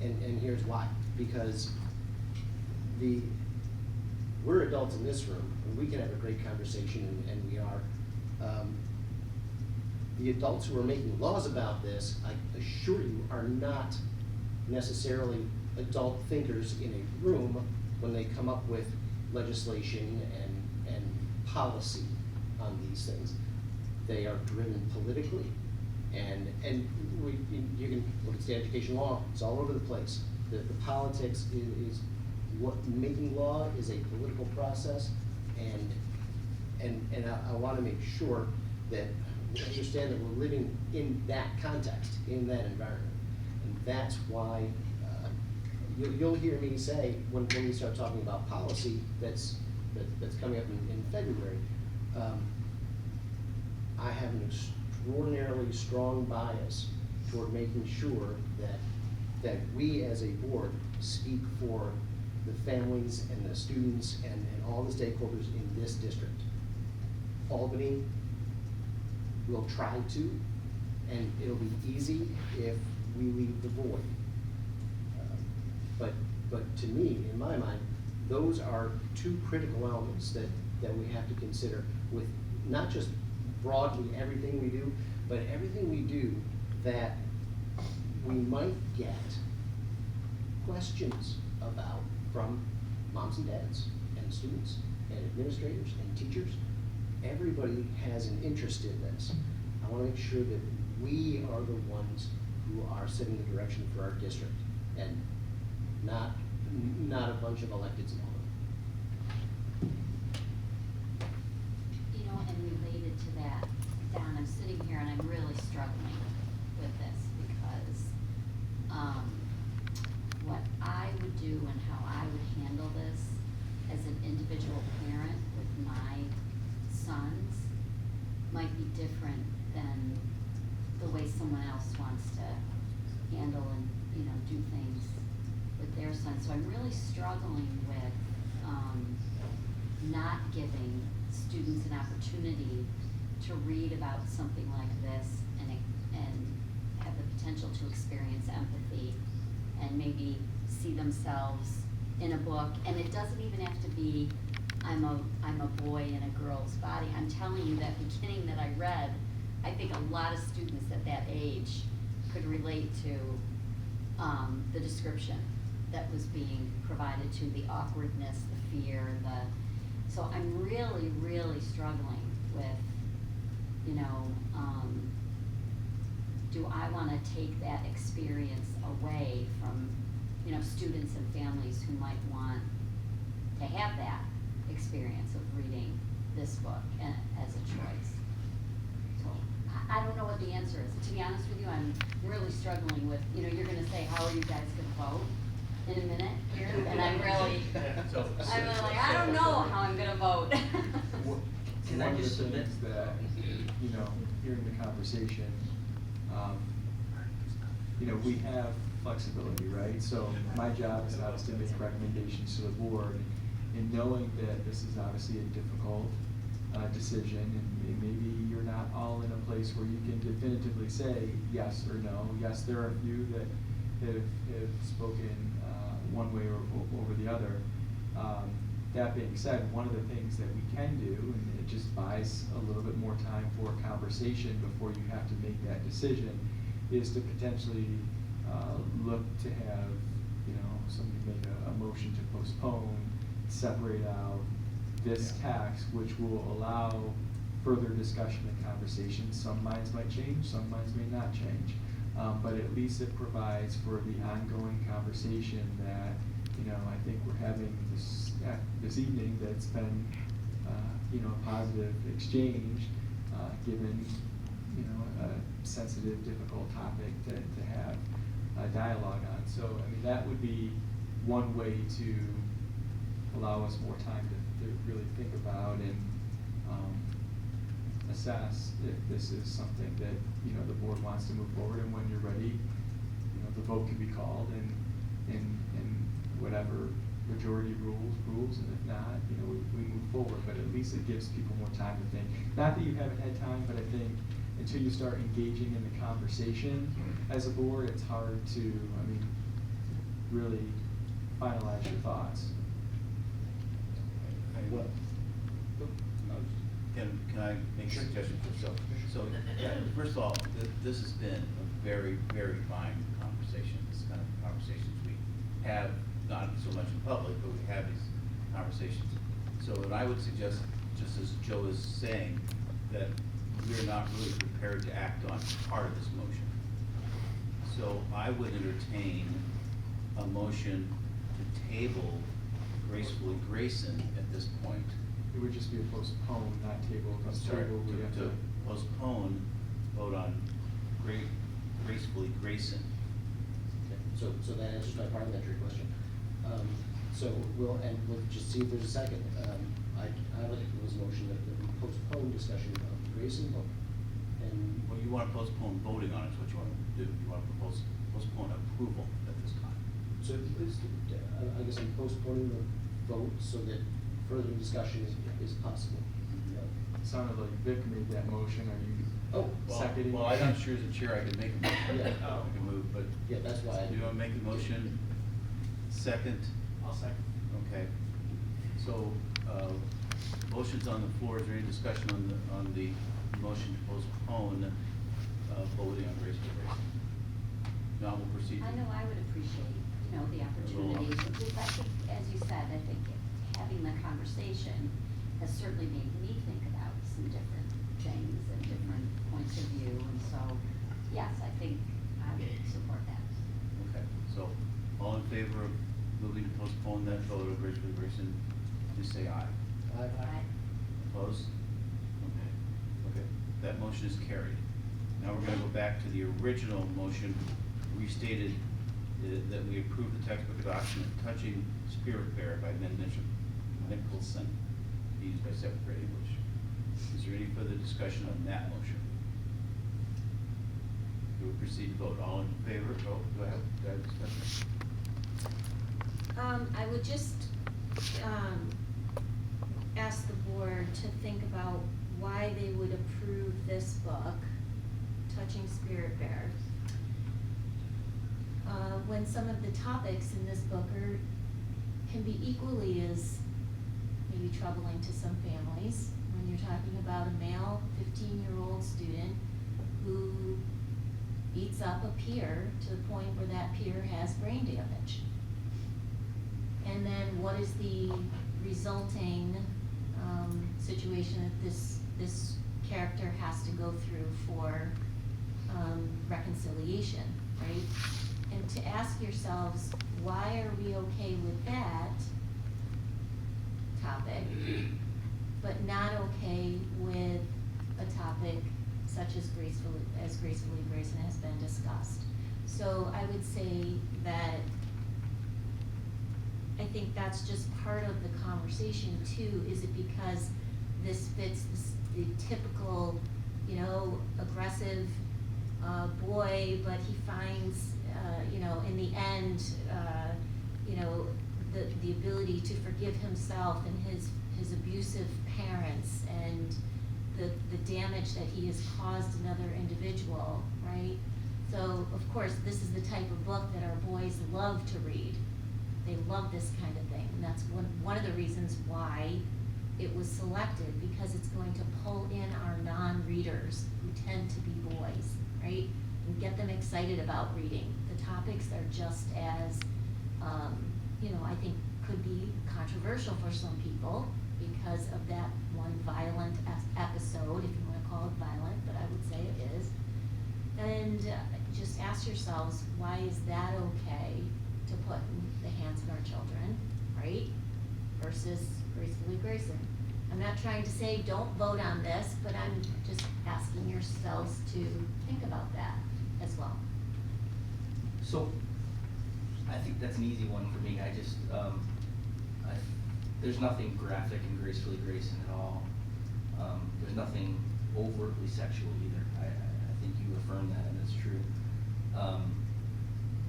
And here's why. Because we're adults in this room, and we can have a great conversation, and we are. The adults who are making laws about this, I assure you, are not necessarily adult thinkers in a room when they come up with legislation and policy on these things. They are driven politically, and you can look at state education law, it's all over the place. The politics is what, making law is a political process, and I wanna make sure that we understand that we're living in that context, in that environment. And that's why, you'll hear me say, when we start talking about policy that's coming up in February, I have an extraordinarily strong bias toward making sure that we as a board speak for the families and the students and all the stakeholders in this district. Albany will try to, and it'll be easy if we leave the void. But to me, in my mind, those are two critical elements that we have to consider with not just broadly everything we do, but everything we do that we might get questions about from moms and dads and students and administrators and teachers. Everybody has an interest in this. I want to make sure that we are the ones who are setting the direction for our district, and not a bunch of electeds and all You know, and related to that, Don, I'm sitting here and I'm really struggling with this because what I would do and how I would handle this as an individual parent with my sons might be different than the way someone else wants to handle and, you know, do things with their sons. So I'm really struggling with not giving students an opportunity to read about something like this and have the potential to experience empathy and maybe see themselves in a book. And it doesn't even have to be I'm a boy in a girl's body. I'm telling you, that beginning that I read, I think a lot of students at that age could relate to the description that was being provided, to the awkwardness, the fear, so I'm really, really struggling with, you know, do I want to take that experience away from, you know, students and families who might want to have that experience of reading this book as a choice? So I don't know what the answer is. To be honest with you, I'm really struggling with, you know, you're going to say, how are you guys going to vote in a minute here? And I'm really like, I don't know how I'm going to vote. Can I just submit? One of the things that, you know, hearing the conversation, you know, we have flexibility, right? So my job is obviously to make recommendations to the board, and knowing that this is obviously a difficult decision, and maybe you're not all in a place where you can definitively say yes or no. Yes, there are a few that have spoken one way or over the other. That being said, one of the things that we can do, and it just buys a little bit more time for conversation before you have to make that decision, is to potentially look to have, you know, somebody make a motion to postpone, separate out this tax, which will allow further discussion and conversation. Some minds might change, some minds may not change, but at least it provides for the ongoing conversation that, you know, I think we're having this evening that's been, you know, a positive exchange, given, you know, a sensitive, difficult topic to have a dialogue on. So, I mean, that would be one way to allow us more time to really think about and assess if this is something that, you know, the board wants to move forward, and when you're ready, you know, the vote can be called, and whatever majority rules, and if not, you know, we move forward, but at least it gives people more time to think. Not that you haven't had time, but I think until you start engaging in the conversation as a board, it's hard to, I mean, really finalize your thoughts. Can I make a suggestion for yourself? So, first of all, this has been a very, very fine conversation, this kind of conversations we have, not so much in public, but we have these conversations. So what I would suggest, just as Joe is saying, that we're not really prepared to act on part of this motion. So I would entertain a motion to table Gracefully Grayson at this point. It would just be a postpone, not table, I'm because sorry, table, we have to postpone vote on Gracefully Grayson. Okay, so that answers my parliamentary question. So we'll just see if there's a second. I'd like to propose a motion that we postpone discussion of Grayson vote. And Well, you want to postpone voting on it, is what you want to do. You want to postpone approval at this time. so I guess I'm postponing the vote so that further discussion is possible. It sounded like Vic made that motion, are you Oh, seconding? Well, I'm not sure as a chair I could make a motion. Yeah. I can move, but yeah, that's why. do you want to make a motion? Second? I'll second. Okay. So, motion's on the floor. Is there any discussion on the motion to postpone voting on Gracefully Grayson? Now we'll proceed. I know I would appreciate, the opportunity, because I think, as you said, I think having the conversation has certainly made me think about some different things and different points of view, and so, yes, I think I would support that. Okay, so all in favor of moving to postpone that vote of Gracefully Grayson, please say aye. Aye. Opposed? Okay, okay, that motion is carried. Now we're gonna go back to the original motion restated that we approve the textbook adoption of Touching Spirit Bear by Ben Nicholson, used by seventh grade English. Is there any further discussion on that motion? We will proceed to vote. All in favor? Oh, go ahead. Go ahead, discussion. I would just, ask the board to think about why they would approve this book, Touching Spirit Bear. When some of the topics in this book can be equally as maybe troubling to some families, when you're talking about a male 15-year-old student who beats up a peer to the point where that peer has brain damage. And then what is the resulting situation that this character has to go through for reconciliation, right? And to ask yourselves, why are we okay with that topic, but not okay with a topic such as Gracefully Grayson has been discussed? So I would say that I think that's just part of the conversation too. Is it because this fits the typical, aggressive boy, but he finds, in the end, the ability to forgive himself and his abusive parents and the damage that he has caused another individual, right? So, of course, this is the type of book that our boys love to read. They love this kind of thing, and that's one of the reasons why it was selected, because it's going to pull in our non-readers who tend to be boys, right? And get them excited about reading. The topics are just as, I think could be controversial for some people because of that one violent episode, if you want to call it violent, but I would say it is. And just ask yourselves, why is that okay to put in the hands of our children, right? Versus Gracefully Grayson. I'm not trying to say don't vote on this, but I'm just asking yourselves to think about that as well. So, I think that's an easy one for me. I just, there's nothing graphic in Gracefully Grayson at all. There's nothing overtly sexual either. I think you affirm that, and that's true.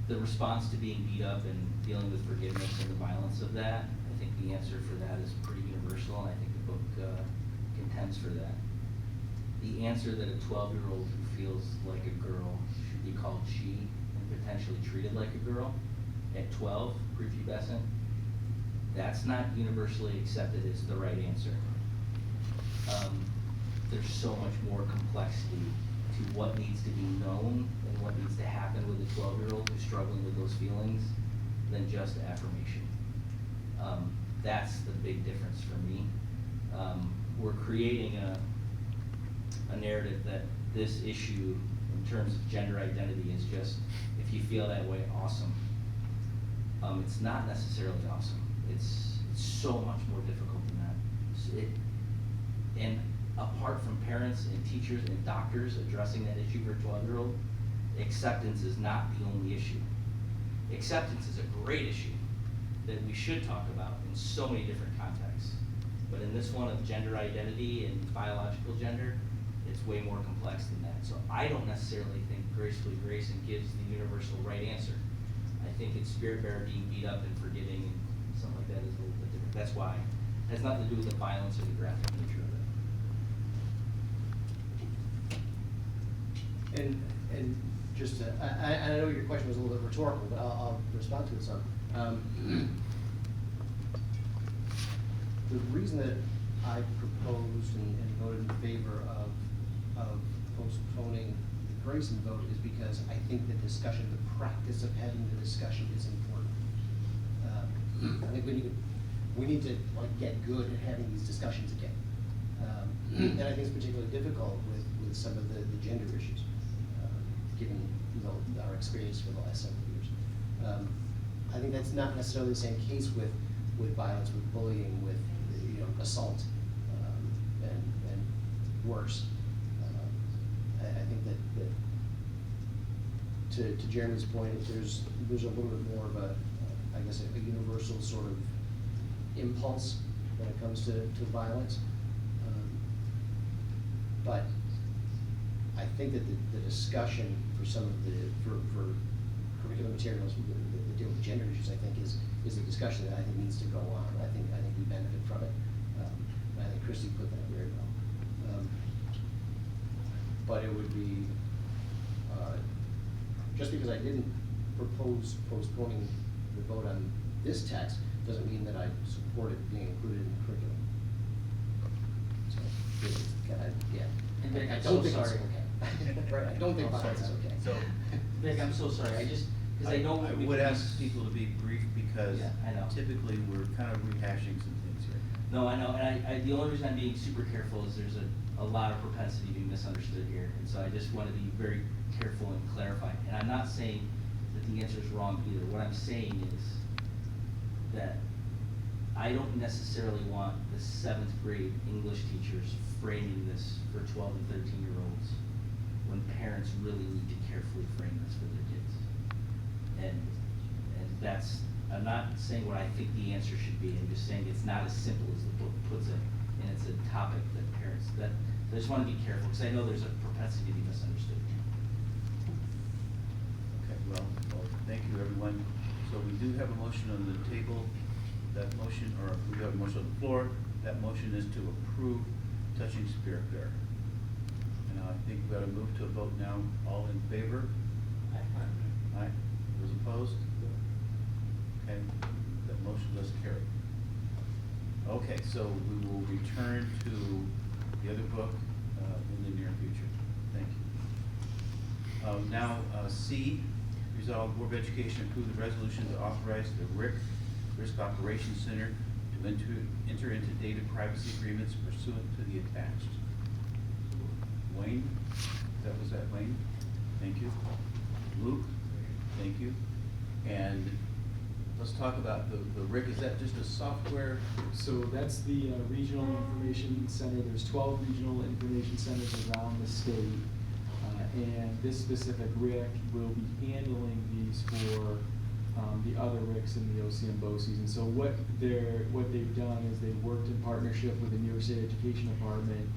The response to being beat up and dealing with forgiveness and the violence of that, I think the answer for that is pretty universal, and I think the book contends for that. The answer that a 12-year-old who feels like a girl should be called she and potentially treated like a girl at 12, prepubescent, that's not universally accepted as the right answer. there's so much more complexity to what needs to be known and what needs to happen with a 12-year-old who's struggling with those feelings than just affirmation. That's the big difference for me. We're creating a narrative that this issue in terms of gender identity is just, if you feel that way, awesome. It's not necessarily awesome. It's so much more difficult than that. And apart from parents and teachers and doctors addressing that issue for a 12-year-old, acceptance is not the only issue. Acceptance is a great issue that we should talk about in so many different contexts. But in this one of gender identity and biological gender, it's way more complex than that. So I don't necessarily think Gracefully Grayson gives the universal right answer. I think it's Spirit Bearer being beat up and forgetting and something like that is a little bit different. That's why. It has nothing to do with the violence or the graphic nature of it. And just to, I know your question was a little bit rhetorical, but I'll respond to it some. The reason that I proposed and voted in favor of postponing the Grayson vote is because I think the discussion, the practice of having the discussion is important. I think we need to like get good at having these discussions again. And I think it's particularly difficult with some of the gender issues, given our experience for the last several years. I think that's not necessarily the same case with violence, with bullying, with assault, and worse. I think that to Jeremy's point, there's a little bit more of a universal sort of impulse when it comes to violence. But I think that the discussion for some of for curriculum materials that deal with gender issues, I think is a discussion that I think needs to go on. I think we benefit from it. I think Christy put that very well. But it would be just because I didn't propose postponing the vote on this text doesn't mean that I support it being included in the curriculum. So, yeah. And Vic, I I'm don't so think it's sorry. okay. Right, I don't think violence is okay. So, Vic, I'm so sorry. Because I know I we would can- ask people to be brief because Yeah, I know. typically we're kind of rehashing some things here. No, I know, and I the only reason I'm being super careful is there's a lot of propensity to be misunderstood here, and so I just want to be very careful and clarify. And I'm not saying that the answer is wrong either. What I'm saying is that I don't necessarily want the 7th grade English teachers framing this for 12 and 13-year-olds when parents really need to carefully frame this for their kids. And that's, I'm not saying what I think the answer should be, I'm just saying it's not as simple as the book puts it, and it's a topic that parents, I just want to be careful, because I know there's a propensity to be misunderstood. Okay, well, thank you, everyone. So we do have a motion on the table. That motion, or we have a motion on the floor. That motion is to approve touching Spirit Bearer. And I think we got to move to a vote now. All in favor? Aye. Those opposed? Okay, that motion does carry. Okay, so we will return to the other book in the near future. Thank you. Now, C, resolve Board of Education approve the resolution to authorize the Risk Operations Center to enter into data privacy agreements pursuant to the attached. Wayne, was that Wayne? Thank you. Luke, thank you. And let's talk about the RIC. Is that just a software? So that's the Regional Information Center. There's 12 regional information centers around the state. And this specific RIC will be handling these for the other RICs in the OC and BOCES. And so what they've done is they've worked in partnership with the New York State Education Department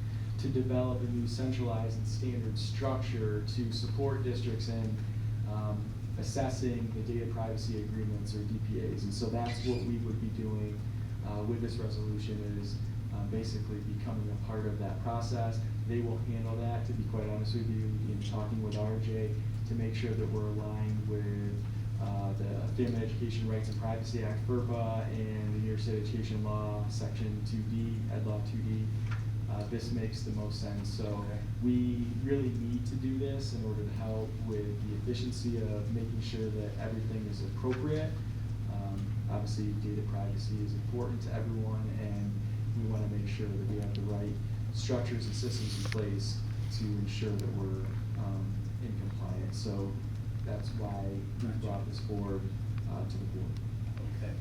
to develop a new centralized and standard structure to support districts in assessing the data privacy agreements or DPAs. And so that's what we would be doing with this resolution is basically becoming a part of that process. They will handle that, to be quite honest with you, in talking with RJ to make sure that we're aligned with the Family Education Rights and Privacy Act, FERPA, and the New York State Education Law, Section 2D, Ed Law 2D. this makes the most sense. So Okay. we really need to do this in order to help with the efficiency of making sure that everything is appropriate. Obviously, data privacy is important to everyone, and we want to make sure that we have the right structures and systems in place to ensure that we're in compliance. So that's why we brought this forward to the board. Okay.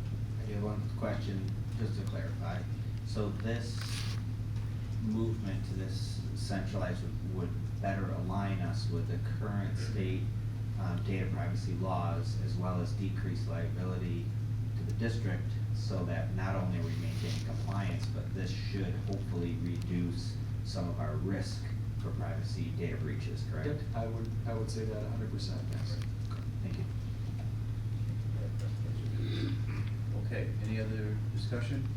I have one question, just to clarify. So this movement to this centralized would better align us with the current state data privacy laws, as well as decrease liability to the district, so that not only are we maintaining compliance, but this should hopefully reduce some of our risk for privacy data breaches, correct? Yep, I would say that 100%, yes. Thank you. Okay, any other discussion?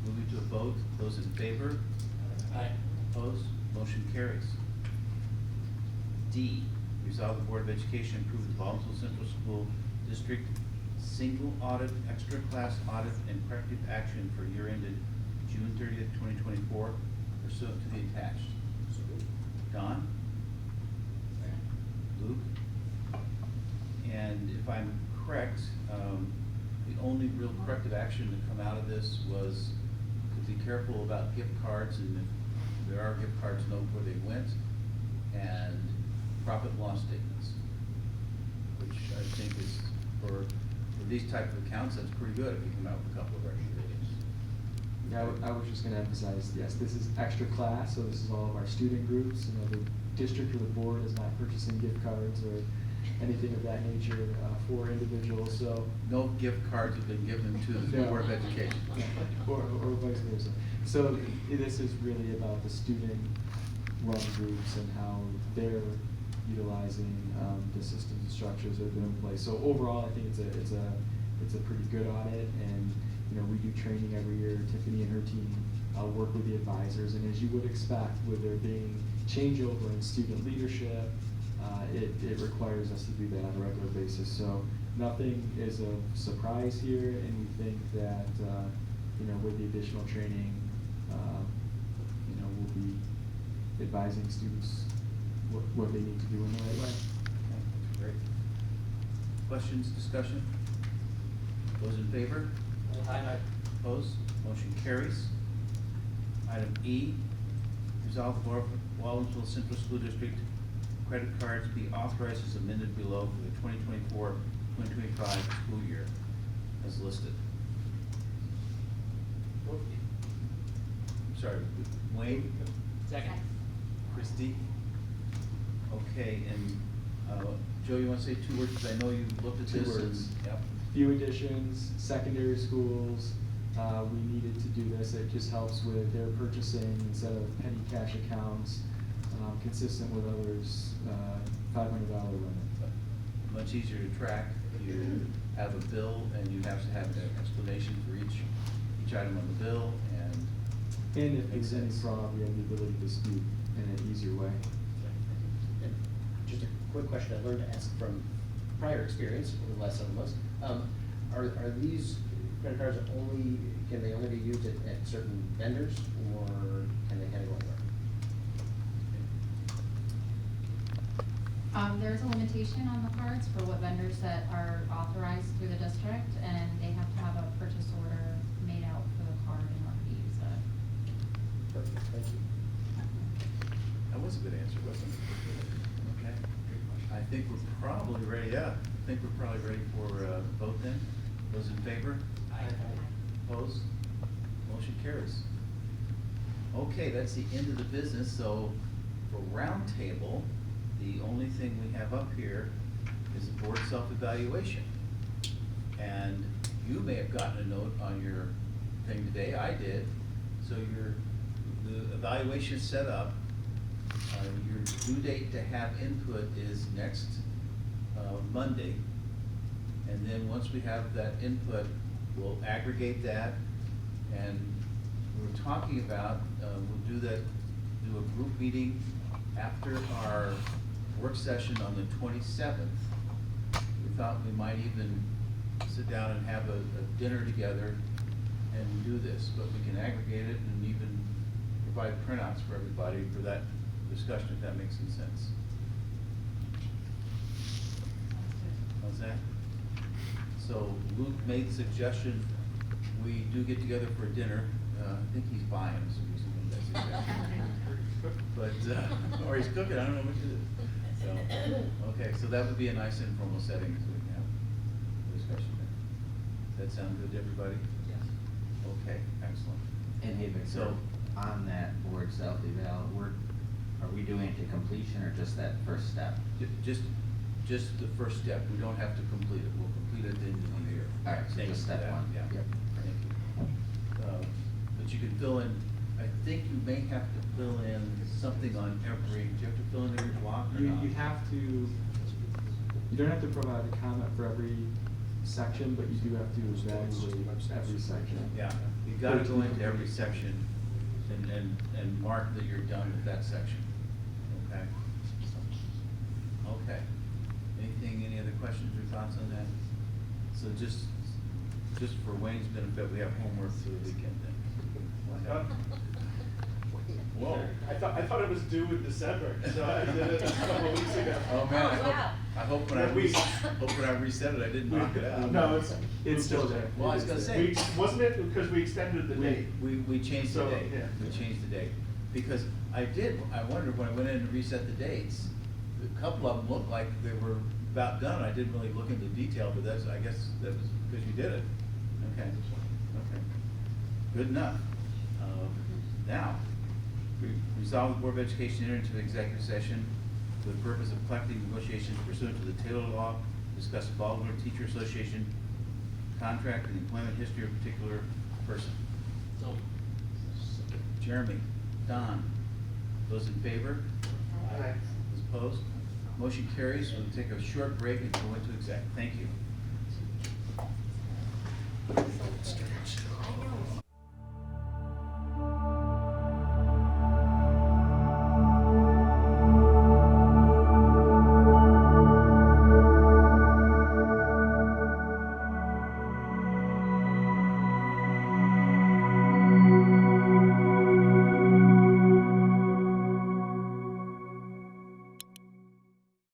Moving to a vote, those in favor? Aye. Opposed? Motion carries. D, resolve the Board of Education approve the Baldwinsville Central School District single audit, extra class audit, and corrective action for year ended June 30th, 2024, pursuant to the attached. Don? Luke? And if I'm correct, the only real corrective action to come out of this was to be careful about gift cards, and if there are gift cards, know where they went, and profit and loss statements, which I think is, for these type of accounts, that's pretty good if you come out with a couple of extra things. Yeah, I was just gonna emphasize, yes, this is extra class, so this is all of our student groups. You know, the district or the board is not purchasing gift cards or anything of that nature for individuals, so. No gift cards have been given to the No. Board of Education. Or vice versa. So this is really about the student-run groups and how they're utilizing the systems and structures that have been in place. So overall, I think it's a pretty good audit, and you know, we do training every year. Tiffany and her team work with the advisors, and as you would expect, with there being changeover in student leadership, it requires us to do that on a regular basis. So nothing is a surprise here, and we think that you know, with the additional training, you know, we'll be advising students what they need to do in the right way. Okay, great. Questions, discussion? Those in favor? Aye. Opposed? Motion carries. Item E, resolve the Board of Baldwinsville Central School District credit cards be authorized as amended below for the 2024-2025 school year as listed. I'm sorry, Wayne? Second. Christie? Okay, and Joe, you want to say 2 words, because I know you looked at 2 this and. words. Yep. Few additions, secondary schools, we needed to do this. It just helps with their purchasing instead of petty cash accounts, consistent with others, $500 limit. Much easier to track. You have a bill and you have to have an explanation for each item on the bill, and. And if Makes there's any sense. fraud, we have the ability to dispute in an easier way. And just a quick question I learned to ask from prior experience over the last 7 months. Are these credit cards can they only be used at certain vendors, or can they kind of go anywhere? There's a limitation on the cards for what vendors that are authorized through the district, and they have to have a purchase order made out for the card in order to use it. Perfect, thank you. That was a good answer, wasn't it? Okay. I think we're probably ready, yeah. I think we're probably ready for vote then. Those in favor? Aye. Opposed? Motion carries. Okay, that's the end of the business, so for roundtable, the only thing we have up here is the board self-evaluation. And you may have gotten a note on your thing today, I did. So the evaluation is set up. Your due date to have input is next Monday. And then once we have that input, we'll aggregate that. And we're talking about, we'll do a group meeting after our work session on the 27th. We thought we might even sit down and have a dinner together and do this, but we can aggregate it and even provide printouts for everybody for that discussion, if that makes some sense. How's that? So Luke made the suggestion, we do get together for dinner. I think he's buying, so he's doing that suggestion. But, or he's cooking, I don't know which it is. So, okay, so that would be a nice informal setting, so we can have a discussion there. Does that sound good to everybody? Yes. Okay, excellent. And hey, Victor, So- on that board self-eval, are we doing it to completion or just that first step? Just the first step, we don't have to complete it, we'll complete it at the end of the year. All right, so Thank just you for step that. one. Yeah. Yep. Thank you. But you can fill in, I think you may have to fill in something on every, do you have to fill in every block or not? You have to, you don't have to provide a comment for every section, but you do have to evaluate every section. Yeah, you gotta go into every section and mark that you're done with that section, okay? Okay. Anything, any other questions or thoughts on that? So just for Wayne's benefit, we have homework through the weekend then. Whoa. I thought it was due in December, so I did it a couple of weeks ago. Oh, man, wow. I hope when I reset it, I didn't knock it out. No, It's still there. Well, I was gonna say. Wasn't it because we extended the date? We changed the So, date, yeah. we changed the date, because I wondered when I went in to reset the dates, a couple of them looked like they were about done, I didn't really look into detail, but I guess that was because you did it. Okay, okay, good enough. Now, we resolve the Board of Education enter into executive session for the purpose of collecting negotiations pursuant to the Taylor Law, discuss the Baldwinsville Teacher Association contract and employment history of a particular person. Jeremy, Don, those in favor? Aye. Those opposed? Motion carries. We'll take a short break and go into exec. Thank you.